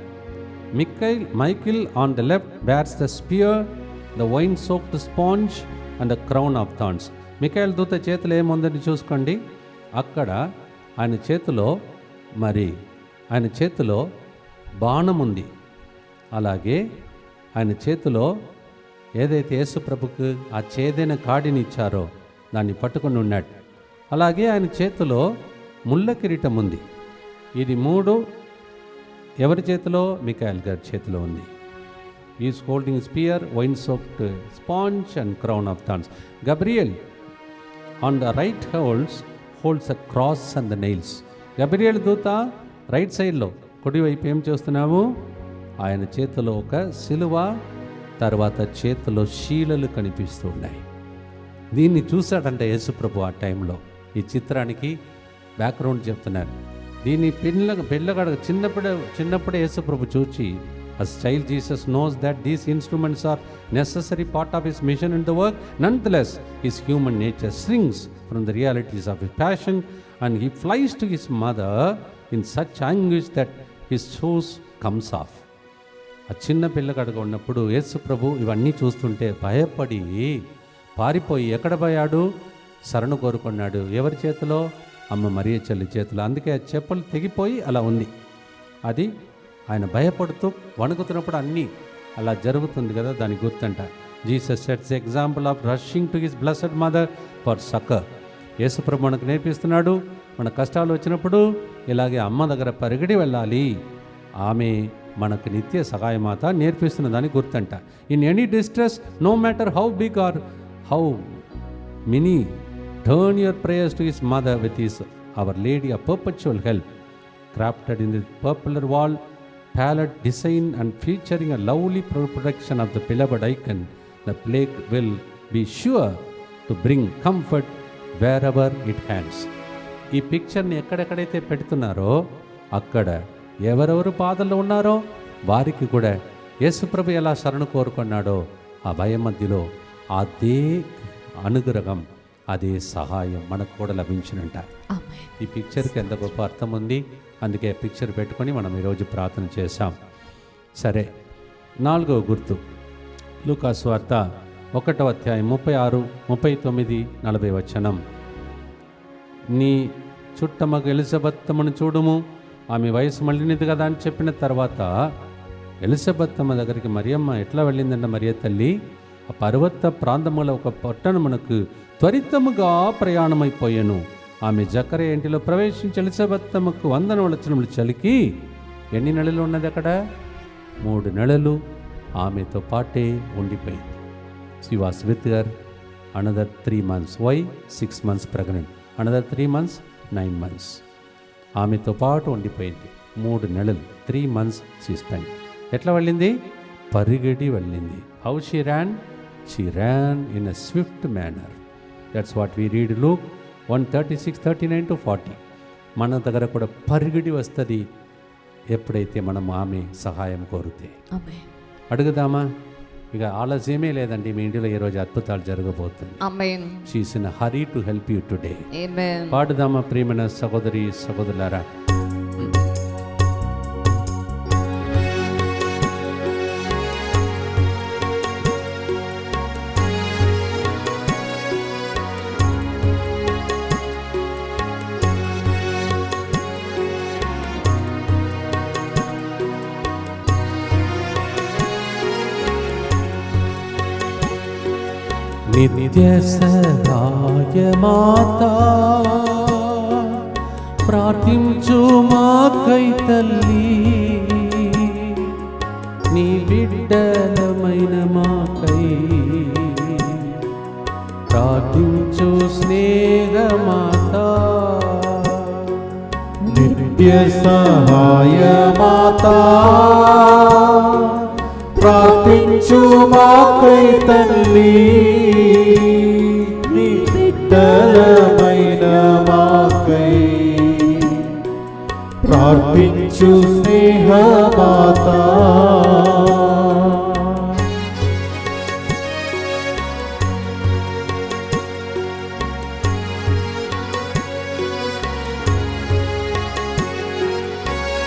Michael on the left bears the spear, the wine soaked sponge and the crown of thorns. Mikhail దూత చేతిలో ఏముందని చూసుకోండి, అక్కడ ఆయన చేతిలో బాణం ఉంది. అలాగే ఆయన చేతిలో ఏదైతే యేసు ప్రభుకు ఆ చేదైన కాడిని ఇచ్చారో దాన్ని పట్టుకొని ఉన్నాడు. అలాగే ఆయన చేతిలో ముళ్ళ కిరీటం ఉంది. ఇది మూడు ఎవరి చేతిలో? మిఖాయిల్ గారి చేతిలో ఉంది. Is holding spear, wine soaked sponge and crown of thorns. Gabriel on the right holds a cross and the nails. Gabriel దూత రైట్ సైడ్లో కుడివైపు ఏం చేస్తున్నాము? ఆయన చేతిలో ఒక సిలువ, తర్వాత చేతిలో శీలలు కనిపిస్తూ ఉన్నాయి. దీన్ని చూశాడంట యేసుప్రభు ఆ టైంలో. ఈ చిత్రానికి బ్యాక్గ్రౌండ్ చెప్తున్నారు. దీన్ని పిల్లగాడు చిన్నప్పుడే యేసుప్రభు చూచి, as child Jesus knows that these instruments are necessary part of his mission in the work. Nonetheless, his human nature shrinks from the realities of his passion and he flies to his mother in such anguish that his shoes comes off. ఆ చిన్న పిల్లగాడుగా ఉన్నప్పుడు యేసు ప్రభు ఇవన్నీ చూస్తుంటే భయపడి పారిపోయి ఎక్కడ పోయాడు? శరణు కోరుకున్నాడు. ఎవరి చేతిలో? అమ్మ మరియ చెల్లి చేతిలో. అందుకే ఆ చెప్పులు తెగిపోయి అలా ఉంది. అది ఆయన భయపడుతూ వణుకుతున్నప్పుడు అన్నీ అలా జరుగుతుంది కదా, దాని గుర్తంట. Jesus sets the example of rushing to his blessed mother for succour. యేసుప్రభు మనకు నేర్పిస్తున్నాడు, మన కష్టాలు వచ్చినప్పుడు ఇలాగే అమ్మ దగ్గర పరిగెడి వెళ్ళాలి. ఆమె మనకు నిత్య సహాయమాత నేర్పిస్తున్న దాన్ని గుర్తంట. In any distress, no matter how big or how mini, turn your prayers to his mother with his our lady of perpetual help, crafted in the purple wall palette design and featuring a lovely reproduction of the beloved icon. The plague will be sure to bring comfort wherever it hands. ఈ పిక్చర్ని ఎక్కడెక్కడైతే పెడుతున్నారో అక్కడ ఎవరెవరు బాధల్లో ఉన్నారో వారికి కూడా యేసుప్రభు ఎలా శరణు కోరుకున్నాడో ఆ భయం మధ్యలో అదే అనుగ్రహం, అదే సహాయం మనకు కూడా లభించినంట. ఈ పిక్చర్కి ఎంత గొప్ప అర్థం ఉంది. అందుకే పిక్చర్ పెట్టుకొని మనం ఈరోజు ప్రార్థన చేశాం. సరే, 4వ గుర్తు లూకా సువార్త 1వ అధ్యాయం 36, 39, 40 వచనం. నీ చుట్టమగ ఎలిజబెత్తమ్మను చూడుము, ఆమె వయసు మళ్ళినది కదా అని చెప్పిన తర్వాత ఎలిజబెత్తమ్మ దగ్గరికి మరియమ్మ ఎట్లా వెళ్ళిందంట? మరియ తల్లి ఆ పర్వత ప్రాంతములో ఒక పట్టణమునకు త్వరితముగా ప్రయాణమైపోయాను. ఆమె జకరియా ఇంటిలో ప్రవేశించి ఎలిజబెత్తమ్మకు 100 వచనములు చలికి ఎన్ని నెలలు ఉన్నది అక్కడ? 3 నెలలు ఆమెతో పాటే ఉండిపోయింది. She was with her another 3 months. Why? 6 months pregnant. Another 3 months, 9 months. ఆమెతో పాటు ఉండిపోయింది 3 నెలలు. 3 months she spent. ఎట్లా వెళ్ళింది? పరిగెడి వెళ్ళింది. How she ran? She ran in a swift manner. That's what we read Luke 1:36, 39 to 40. మన దగ్గర కూడా పరిగెడి వస్తుంది ఎప్పుడైతే మనం ఆమె సహాయం కోరితే. అడుగుదామా? ఇక ఆలస్యమే లేదండి, మీ ఇంటిలో ఈ రోజు అద్భుతాలు జరగబోతుంది. Amen. She is in hurry to help you today. Amen. పాడుదామా ప్రియమైన సహోదరి సహోదరులారా? నిత్య సహాయమాతా ప్రార్థించు మాకై తల్లి, నీ బిడ్డలమైన మాకై ప్రార్థించు స్నేహమాతా. నిత్య సహాయమాతా ప్రార్థించు మాకై తల్లి, నీ బిడ్డలమైన మాకై ప్రార్థించు స్నేహమాతా.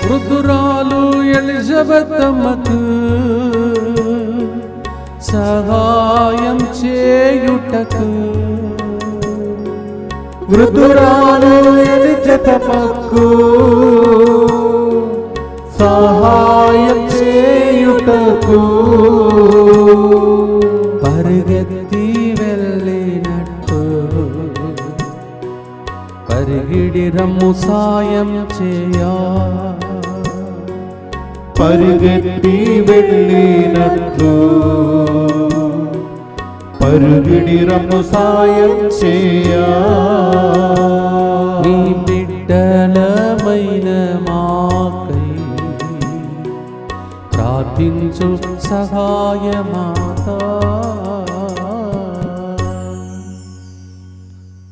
వృద్ధురాలు ఎలిజబెత్తమ్మకు సహాయం చేయుటకు, వృద్ధురాలు ఎలిజబెత్తమ్మకు సహాయం చేయుటకు పరిగెత్తి వెళ్ళినట్టు పరిగిడి రమ్ము సాయం చేయా. పరిగెత్తి వెళ్ళినట్లు పరుగిడి రమ్ము సాయం చేయా. నీ బిడ్డలమైన మాకై ప్రార్థించు సహాయమాతా.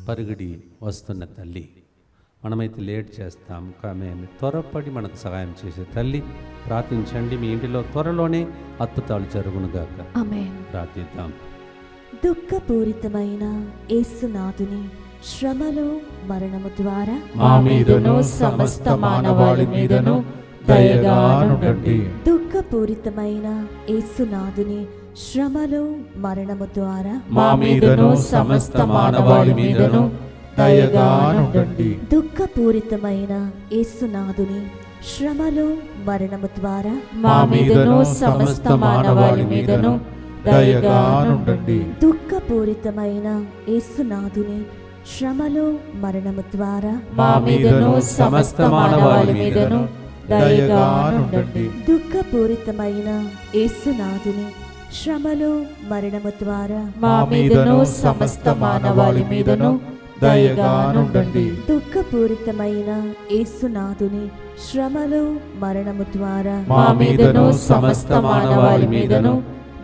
పరిగిడి వస్తున్న తల్లి, మనమైతే లేట్ చేస్తాం కానీ త్వరపడి మనకు సహాయం చేసే తల్లి, ప్రార్థించండి. మీ ఇంటిలో త్వరలోనే అద్భుతాలు జరుగునుగాక. ఆమేన్. ప్రార్థిద్దాం. దుఃఖపూరితమైన యేసునాథుని శ్రమలు మరణము ద్వారా మా మీదను సమస్త మానవాళి మీదను దయగా నుండండి. దుఃఖపూరితమైన యేసునాథుని శ్రమలు మరణము ద్వారా మా మీదను సమస్త మానవాళి మీదను దయగా నుండండి. దుఃఖపూరితమైన యేసునాథుని శ్రమలు మరణము ద్వారా మా మీదను సమస్త మానవాళి మీదను దయగానుండండి. దుఃఖపూరితమైన యేసునాథుని శ్రమలు మరణము ద్వారా మా మీదను సమస్త మానవాళి మీదను దయగానుండండి. దుఃఖపూరితమైన యేసునాథుని శ్రమలు మరణము ద్వారా మా మీదను సమస్త మానవాళి మీదను దయగానుండండి. దుఃఖపూరితమైన యేసునాథుని శ్రమలు మరణము ద్వారా మా మీదను సమస్త మానవాళి మీదను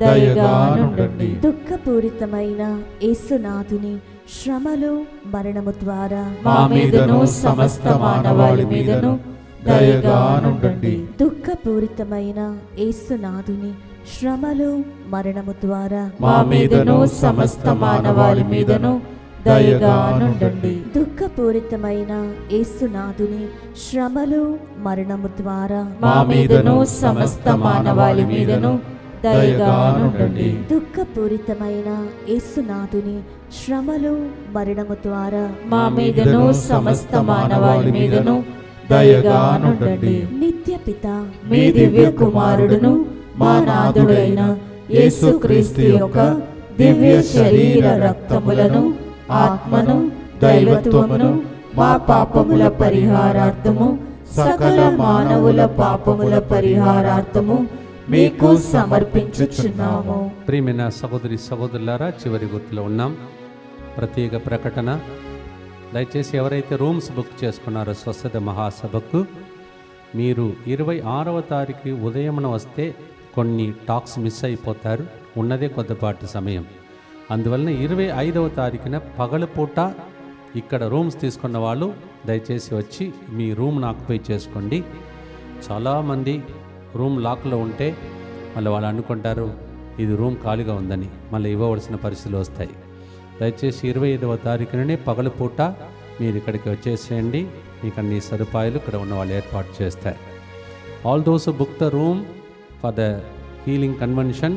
దయగానుండండి. దుఃఖపూరితమైన యేసునాథుని శ్రమలు మరణము ద్వారా మా మీదను సమస్త మానవాళి మీదను దయగానుండండి. దుఃఖపూరితమైన యేసునాథుని శ్రమలు మరణము ద్వారా మా మీదను సమస్త మానవాళి మీదను దయగానుండండి. దుఃఖపూరితమైన యేసునాథుని శ్రమలు మరణము ద్వారా మా మీదను సమస్త మానవాళి మీదను దయగానుండండి. దుఃఖపూరితమైన యేసునాథుని శ్రమలు మరణము ద్వారా మా మీదను సమస్త మానవాళి మీదను దయగానుండండి. నిత్య పిత మీ దివ్య కుమారుడును మా నాథుడైన యేసుక్రీస్తు యొక్క దివ్య శరీర రక్తములను ఆత్మను దైవత్వమును మా పాపముల పరిహారార్థము సకల మానవుల పాపముల పరిహారార్థము మీకు సమర్పించుచున్నాము. ప్రియమైన సహోదరి సహోదరులారా, చివరి గుర్తులో ఉన్నాం. ప్రత్యేక ప్రకటన. దయచేసి ఎవరైతే రూమ్స్ బుక్ చేసుకున్నారో స్వస్థత మహాసభకు, మీరు 26వ తారీఖు ఉదయమున వస్తే కొన్ని టాక్స్ మిస్ అయిపోతారు. ఉన్నదే కొద్దిపాటి సమయం. అందువలన 25వ తారీఖున పగలపూట ఇక్కడ రూమ్స్ తీసుకున్న వాళ్ళు దయచేసి వచ్చి మీ రూమ్ను ఆక్యుపై చేసుకోండి. చాలామంది రూమ్ లాక్లో ఉంటే మళ్ళీ వాళ్ళు అనుకుంటారు ఇది రూమ్ ఖాళీగా ఉందని, మళ్ళీ ఇవ్వవలసిన పరిస్థితులు వస్తాయి. దయచేసి 25వ తారీఖుననే పగలపూట మీరు ఇక్కడికి వచ్చేసేయండి. మీకు అన్ని సదుపాయాలు ఇక్కడ ఉన్న వాళ్ళు ఏర్పాటు చేస్తారు. All those book the room for the healing convention,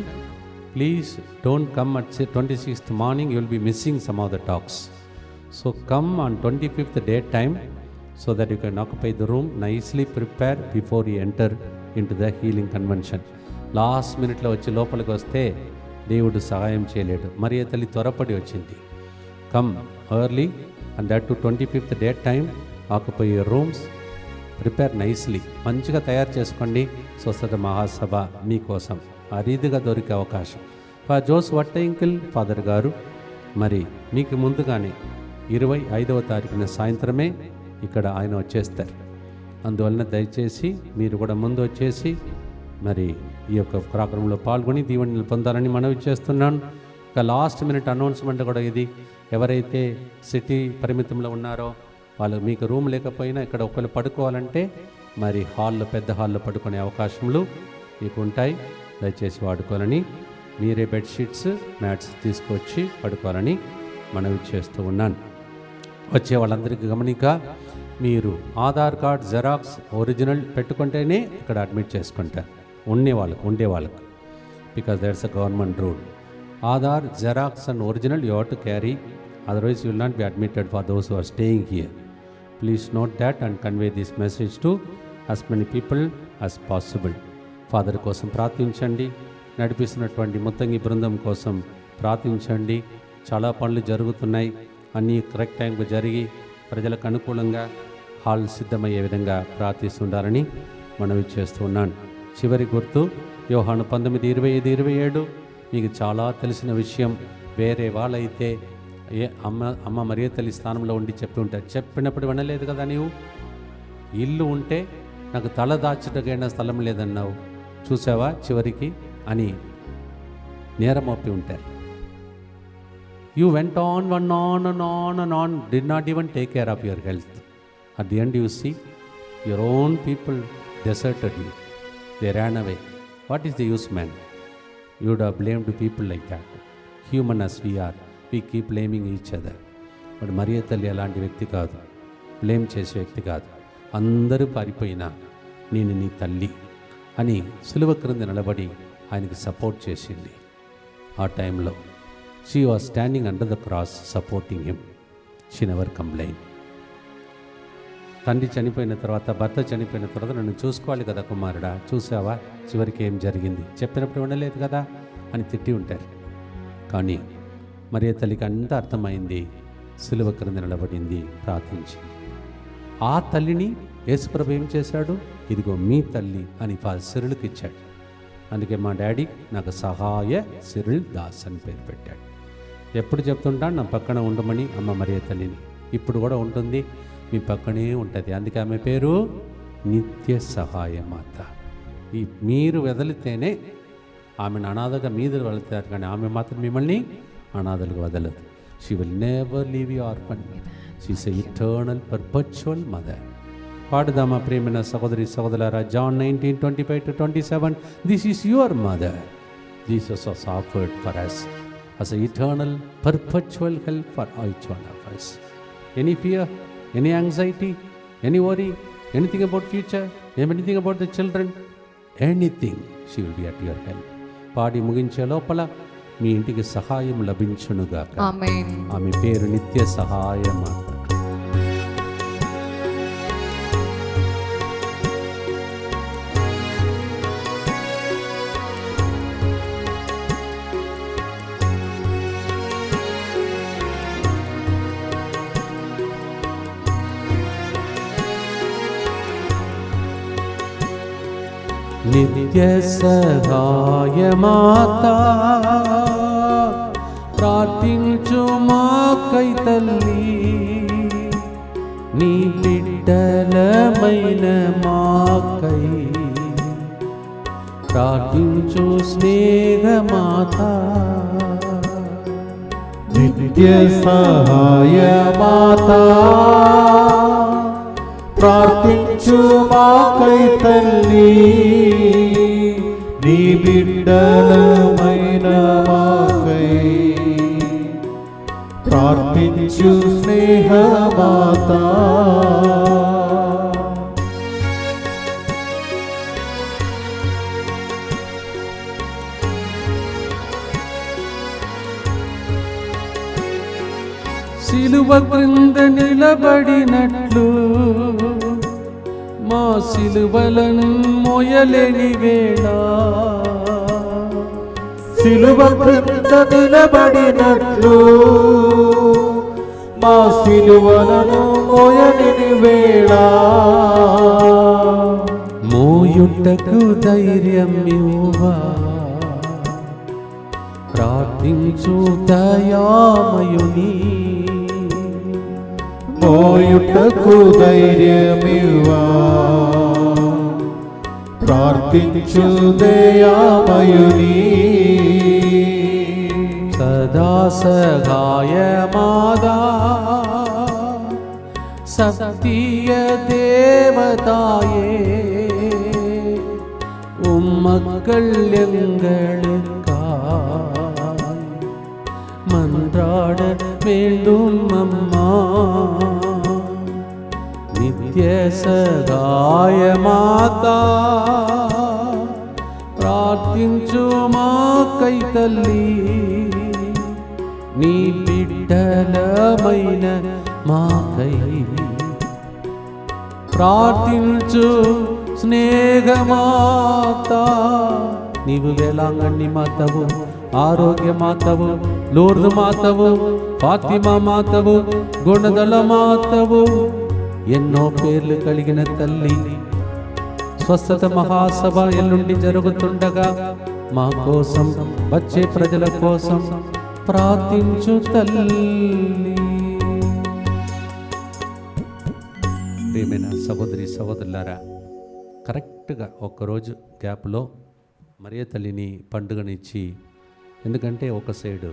please don't come at 26th morning, you will be missing some of the talks. So come on 25th day time so that you can occupy the room. Nicely prepare before you enter into the healing convention. Last మినిట్లో వచ్చి లోపలికి వస్తే దేవుడు సహాయం చేయలేడు. మరియ తల్లి త్వరపడి వచ్చింది. Come early and that to 25th day time, occupy your rooms, prepare nicely. మంచిగా తయారు చేసుకోండి. స్వస్థత మహాసభ మీకోసం అరీదిగా దొరికే అవకాశం. ఫర్ జోస్ వట్టయింకిల్ ఫాదర్ గారు మరి మీకు ముందుగానే 25వ తారీఖున సాయంత్రమే ఇక్కడ ఆయన వచ్చేస్తారు. అందువలన దయచేసి మీరు కూడా ముందు వచ్చేసి మరి ఈ యొక్క కార్యక్రమంలో పాల్గొని దీవెనలు పొందాలని మనవి చేస్తున్నాను. ఇక లాస్ట్ మినిట్ అనౌన్స్మెంట్ కూడా ఇది. ఎవరైతే సిటీ పరిమితంలో ఉన్నారో వాళ్ళు మీకు రూమ్ లేకపోయినా ఇక్కడ ఒకరు పడుకోవాలంటే మరి హాల్లో, పెద్ద హాల్లో పడుకునే అవకాశములు మీకు ఉంటాయి. దయచేసి వాడుకోవాలని, మీరే బెడ్షీట్స్, మ్యాట్స్ తీసుకొచ్చి పడుకోవాలని మనవి చేస్తూ ఉన్నాను. వచ్చే వాళ్ళందరికీ గమనిక, మీరు ఆధార్ కార్డ్ జెరాక్స్ ఒరిజినల్ పెట్టుకుంటేనే ఇక్కడ అడ్మిట్ చేసుకుంటారు. ఉండే వాళ్ళకు because that's a government rule. Aadhaar xerox and original you have to carry, otherwise you will not be admitted for those who are staying here. Please note that and convey this message to as many people as possible. Father కోసం ప్రార్థించండి. నడిపిస్తున్నటువంటి ముత్తంగి బృందం కోసం ప్రార్థించండి. చాలా పనులు జరుగుతున్నాయి. అన్నీ కరెక్ట్ టైంకు జరిగి ప్రజలకు అనుకూలంగా హాల్ సిద్ధమయ్యే విధంగా ప్రార్థిస్తుండాలని మనవి చేస్తూ ఉన్నాను. చివరి గుర్తు యోహాను 19:25-27. మీకు చాలా తెలిసిన విషయం. వేరే వాళ్ళైతే అమ్మ మరియ తల్లి స్థానంలో ఉండి చెప్పి ఉంటారు. చెప్పినప్పుడు వినలేదు కదా నీవు. ఇల్లు ఉంటే నాకు తల దాచుటకైనా స్థలం లేదన్నావు, చూసావా చివరికి అని నేరం మోపి ఉంటారు. You went on and on and on and on, did not even take care of your health. At the end you see, your own people deserted you. They ran away. What is the use, man? You would have blamed people like that. Human as we are, we keep blaming each other. But మరియ తల్లి అలాంటి వ్యక్తి కాదు, blame చేసే వ్యక్తి కాదు. అందరూ పారిపోయినా నేను నీ తల్లి అని సులువ క్రింద నిలబడి ఆయనకి సపోర్ట్ చేసింది. ఆ టైంలో she was standing under the cross supporting him. She never complained. తండ్రి చనిపోయిన తర్వాత, భర్త చనిపోయిన తర్వాత నన్ను చూసుకోవాలి కదా కుమారుడా, చూసావా చివరికి ఏం జరిగింది, చెప్పినప్పుడు ఉండలేదు కదా. అని తిట్టి ఉంటారు. కానీ మరియ తల్లికి అంతా అర్థమైంది. సిలువ క్రింద నిలబడింది, ప్రార్థించింది. ఆ తల్లిని యేసుప్రభు ఏం చేశాడు? ఇదిగో మీ తల్లి అని సిరులకు ఇచ్చాడు. అందుకే మా డాడీ నాకు సహాయ సిరుల్ దాస్ అని పేరు పెట్టాడు. ఎప్పుడు చెప్తుంటాను నా పక్కన ఉండమని అమ్మ మరియ తల్లిని. ఇప్పుడు కూడా ఉంటుంది, మీ పక్కనే ఉంటుంది. అందుకే ఆమె పేరు నిత్య సహాయ మాత. మీరు వదిలితేనే ఆమెను అనాథగా మీద వెళతారు, కానీ ఆమె మాత్రం మిమ్మల్ని అనాథలుగా వదలదు. She will never leave you orphan. She is a eternal perpetual mother. పాడుదామా ప్రేమైన సహోదరి సహోదరులారా, John 19:25-27. This is your mother. Jesus was offered for us as an eternal perpetual help for each one of us. Any fear, any anxiety, any worry, anything about future, anything about the children, anything, she will be at your help. పాడి ముగించే లోపల మీ ఇంటికి సహాయం లభించునుగాక. ఆమేన్. ఆమె పేరు నిత్య సహాయమాత. నిత్య సహాయమాత ప్రార్థించు మాకై తల్లి, నీ బిడ్డలమైన మాకై ప్రార్థించు స్నేహమాత. నిత్య సహాయమాత ప్రార్థించు మాకై తల్లి, నీ బిడ్డలమైన మాకై ప్రార్థించు స్నేహమాత. సిలువ క్రింద నిలబడినట్లు మా సిలువలను మోయలేని వేళ, సిలువ క్రింద నిలబడినట్లు మా సిలువలను మోయలేని వేళ, మోయుటకు ధైర్యం ఇవ్వా ప్రార్థించు దయామయుని. మోయుటకు ధైర్యమివ్వా ప్రార్థించు దయామయుని. సదా సహాయమాదా சத்திய தேவதாயே உம்மக்கள் எங்களுக்காய் மன்றாட வேண்டும் அம்மா. நித்திய சகாய மாதா ప్రార్థించు మాకై తల్లి, నీ బిడ్డలమైన మాకై ప్రార్థించు స్నేహమాత. నీవు వేలాంగణి మాతవు, ఆరోగ్య మాతవు, లూర్దు మాతవు, ఫాతిమా మాతవు, గుణదల మాతవు, ఎన్నో పేర్లు కలిగిన తల్లి. స్వస్థత మహాసభ ఎల్లుండి జరుగుతుండగా మా కోసం వచ్చే ప్రజల కోసం ప్రార్థించు తల్లి. ప్రియమైన సహోదరి సహోదరులారా, కరెక్ట్గా ఒక్కరోజు గ్యాప్లో మరియ తల్లిని పండుగనిచ్చి, ఎందుకంటే ఒక సైడు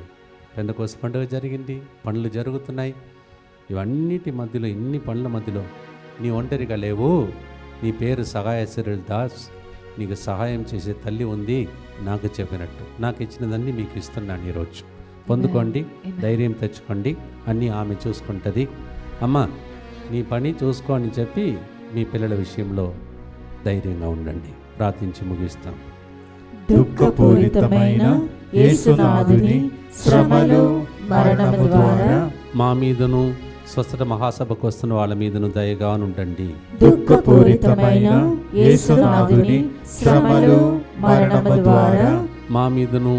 పెందెకోస్తు పండుగ జరిగింది, పనులు జరుగుతున్నాయి, ఇవన్నిటి మధ్యలో ఇన్ని పనుల మధ్యలో నీ ఒంటరిగా లేవు, నీ పేరు సహాయ సిరుల్ దాస్, నీకు సహాయం చేసే తల్లి ఉంది నాకు చెప్పినట్టు. నాకు ఇచ్చినదన్నీ మీకు ఇస్తున్నాను. ఈరోజు పొందుకోండి, ధైర్యం తెచ్చుకోండి, అన్నీ ఆమె చూసుకుంటుంది. అమ్మ నీ పని చూసుకో అని చెప్పి మీ పిల్లల విషయంలో ధైర్యంగా ఉండండి. ప్రార్థించి ముగిస్తాం. దుఃఖపూరితమైన యేసునాథుని శ్రమలు మరణము ద్వారా మా మీదను స్వస్థత మహాసభకు వస్తున్న వాళ్ళ మీదను దయగా ఉండండి. దుఃఖపూరితమైన యేసునాథుని శ్రమలు మరణము ద్వారా మా మీదను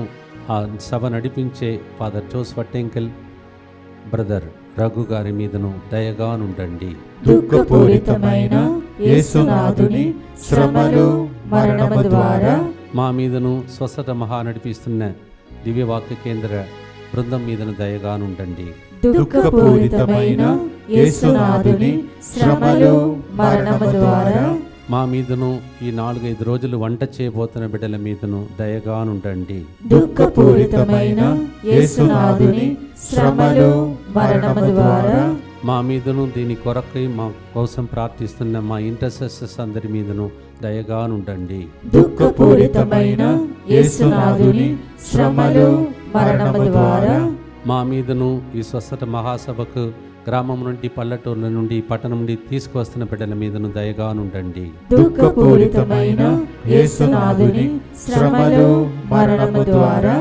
ఆ సభ నడిపించే ఫాదర్ జోసెఫ్ టెంకిల్ బ్రదర్ రఘు గారి మీదను దయగానుండండి. దుఃఖపూరితమైన యేసునాథుని శ్రమలు మరణము ద్వారా మా మీదను స్వస్థత మహా నడిపిస్తున్న దివ్యవాక్య కేంద్ర బృందం మీదను దయగానుండండి. దుఃఖపూరితమైన యేసునాథుని శ్రమలు మరణము ద్వారా మా మీదను ఈ 4-5 రోజులు వంట చేయబోతున్న బిడ్డల మీదను దయగానుండండి. దుఃఖపూరితమైన యేసునాథుని శ్రమలు మరణము ద్వారా మా మీదను దీని కొరకై మా కోసం ప్రార్థిస్తున్న మా ఇంటర్సెసర్స్ అందరి మీదను దయగానుండండి. దుఃఖపూరితమైన యేసునాథుని శ్రమలు మరణము ద్వారా మా మీదను ఈ స్వస్థత మహాసభకు గ్రామం నుండి పల్లెటూర్ల నుండి పట్టణం నుండి తీసుకువస్తున్న బిడ్డల మీదను దయగానుండండి. దుఃఖపూరితమైన యేసునాథుని శ్రమలు మరణము ద్వారా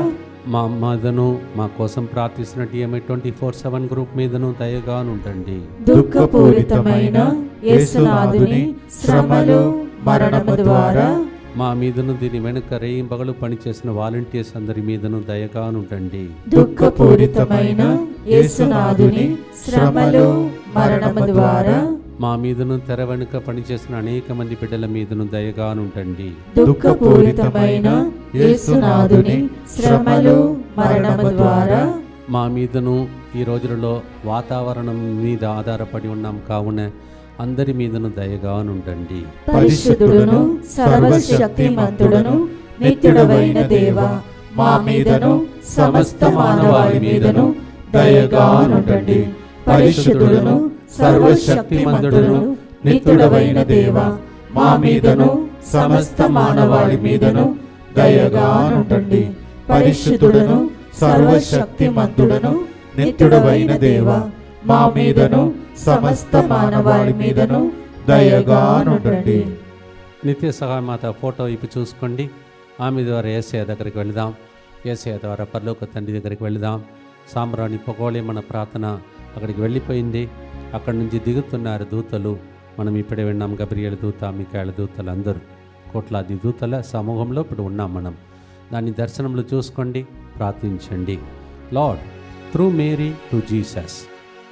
మా మీదను మా కోసం ప్రార్థిస్తున్న DMI 24/7 గ్రూప్ మీదను దయగానుండండి. దుఃఖపూరితమైన యేసునాథుని శ్రమలు మరణము ద్వారా మా మీదను దీని వెనుక రేయింబగలు పనిచేసిన వాలంటీర్స్ అందరి మీదను దయగానుండండి. దుఃఖపూరితమైన యేసునాథుని శ్రమలు మరణము ద్వారా మా మీదను తెర వెనుక పనిచేసిన అనేక మంది బిడ్డల మీదను దయగానుండండి. దుఃఖపూరితమైన యేసునాథుని శ్రమలు మరణము ద్వారా మా మీదను ఈ రోజులలో వాతావరణం మీద ఆధారపడి ఉన్నాం కావున అందరి మీదను దయగానుండండి. పరిశుద్ధుడును సర్వశక్తిమంతుడును నిత్యుడవైన దేవ, మా మీదను సమస్త మానవాళి మీదను దయగానుండండి. పరిశుద్ధుడును సర్వశక్తిమంతుడును నిత్యుడవైన దేవ, మా మీదను సమస్త మానవాళి మీదను దయగానుండండి. పరిశుద్ధుడును సర్వశక్తిమంతుడును నిత్యుడవైన దేవ, మా మీదను సమస్త మానవాళి మీదను దయగానుండండి. నిత్య సహాయమాత ఫోటో ఇప్పి చూసుకోండి. ఆమె ద్వారా యేసయ్య దగ్గరికి వెళదాం. యేసయ్య ద్వారా పరలోక తండ్రి దగ్గరికి వెళదాం. సాంబ్రాణి పొగోళే మన ప్రార్థన అక్కడికి వెళ్ళిపోయింది. అక్కడి నుంచి దిగుతున్నారు దూతలు. మనం ఇప్పుడే విన్నాం, గబ్రియల్ దూత, మికాయేలు దూతలు, అందరూ కోట్లాది దూతల సమూహంలో ఇప్పుడు ఉన్నాం మనం. దాన్ని దర్శనంలో చూసుకోండి, ప్రార్థించండి. Lord, through Mary to Jesus,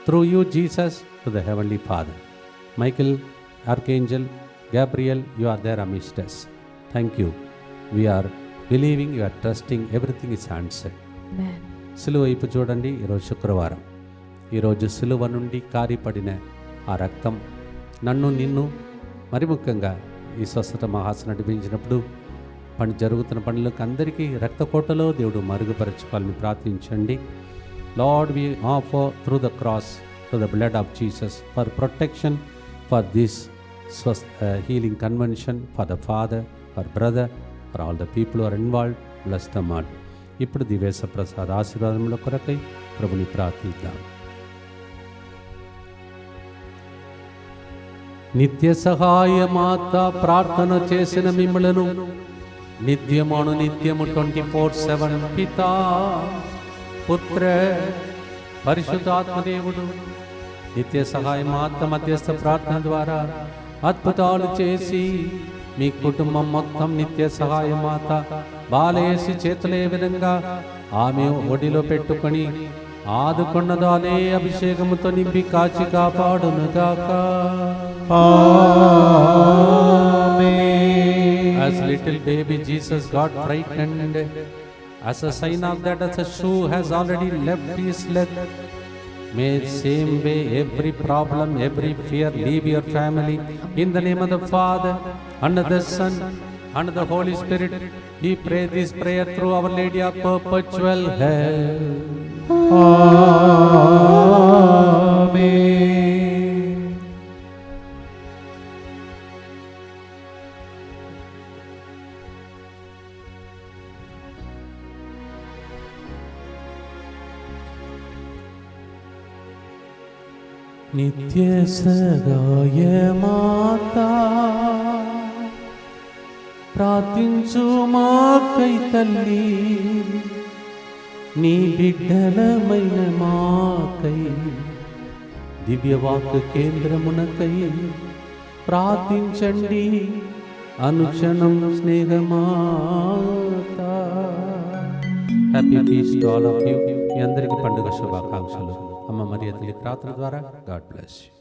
through you Jesus to the heavenly Father. Michael, archangel, Gabriel, you are there amidst us. Thank you. We are believing, you are trusting, everything is answered. Amen. సిలువ వైపు చూడండి. ఈరోజు శుక్రవారం. ఈరోజు సిలువ నుండి కారిపడిన ఆ రక్తం నన్ను నిన్ను మరి ముఖ్యంగా ఈ స్వస్థత మహాసన నడిపించినప్పుడు జరుగుతున్న పనులకు అందరికీ రక్తకోటలో దేవుడు మరుగుపరచుకోవాలని ప్రార్థించండి. Lord, we offer through the cross to the blood of Jesus for protection for this healing convention, for the father, for brother, for all the people who are involved. Bless them all. ఇప్పుడు దివేశ ప్రసాద్ ఆశీర్వాదముల కొరకై ప్రభుని ప్రార్థిద్దాం. నిత్య సహాయమాత ప్రార్థన చేసిన మిమ్మలను నిత్యమును నిత్యము 24/7 పితా, పుత్ర, పరిశుద్ధాత్మదేవుడు నిత్య సహాయమాత మధ్యస్థ ప్రార్థన ద్వారా అద్భుతాలు చేసి మీ కుటుంబం మొత్తం నిత్య సహాయమాత బాలేసి చేతులే విధంగా ఆమె ఒడిలో పెట్టుకొని ఆదుకున్నదానే అభిషేకముతో నింపి కాచి కాపాడునుగాక. As little baby Jesus got frightened, as a sign of that, as a shoe has already left his leg, may same way every problem, every fear leave your family. In the name of the Father, and of the Son, and of the Holy Spirit, we pray this prayer through Our Lady of Perpetual Help. Amen. నిత్య సహాయమాత ప్రార్థించు మాకై తల్లి, నీ బిడ్డలమైన మాకై దివ్యవాక్య కేంద్రమునకై ప్రార్థించండి. అనుక్షణం స్నేహమాత. Happy feast all of you. మీ అందరికీ పండుగ శుభాకాంక్షలు. అమ్మ మరియ తల్లి ప్రార్థన ద్వారా గాడ్ బ్లెస్ యూ.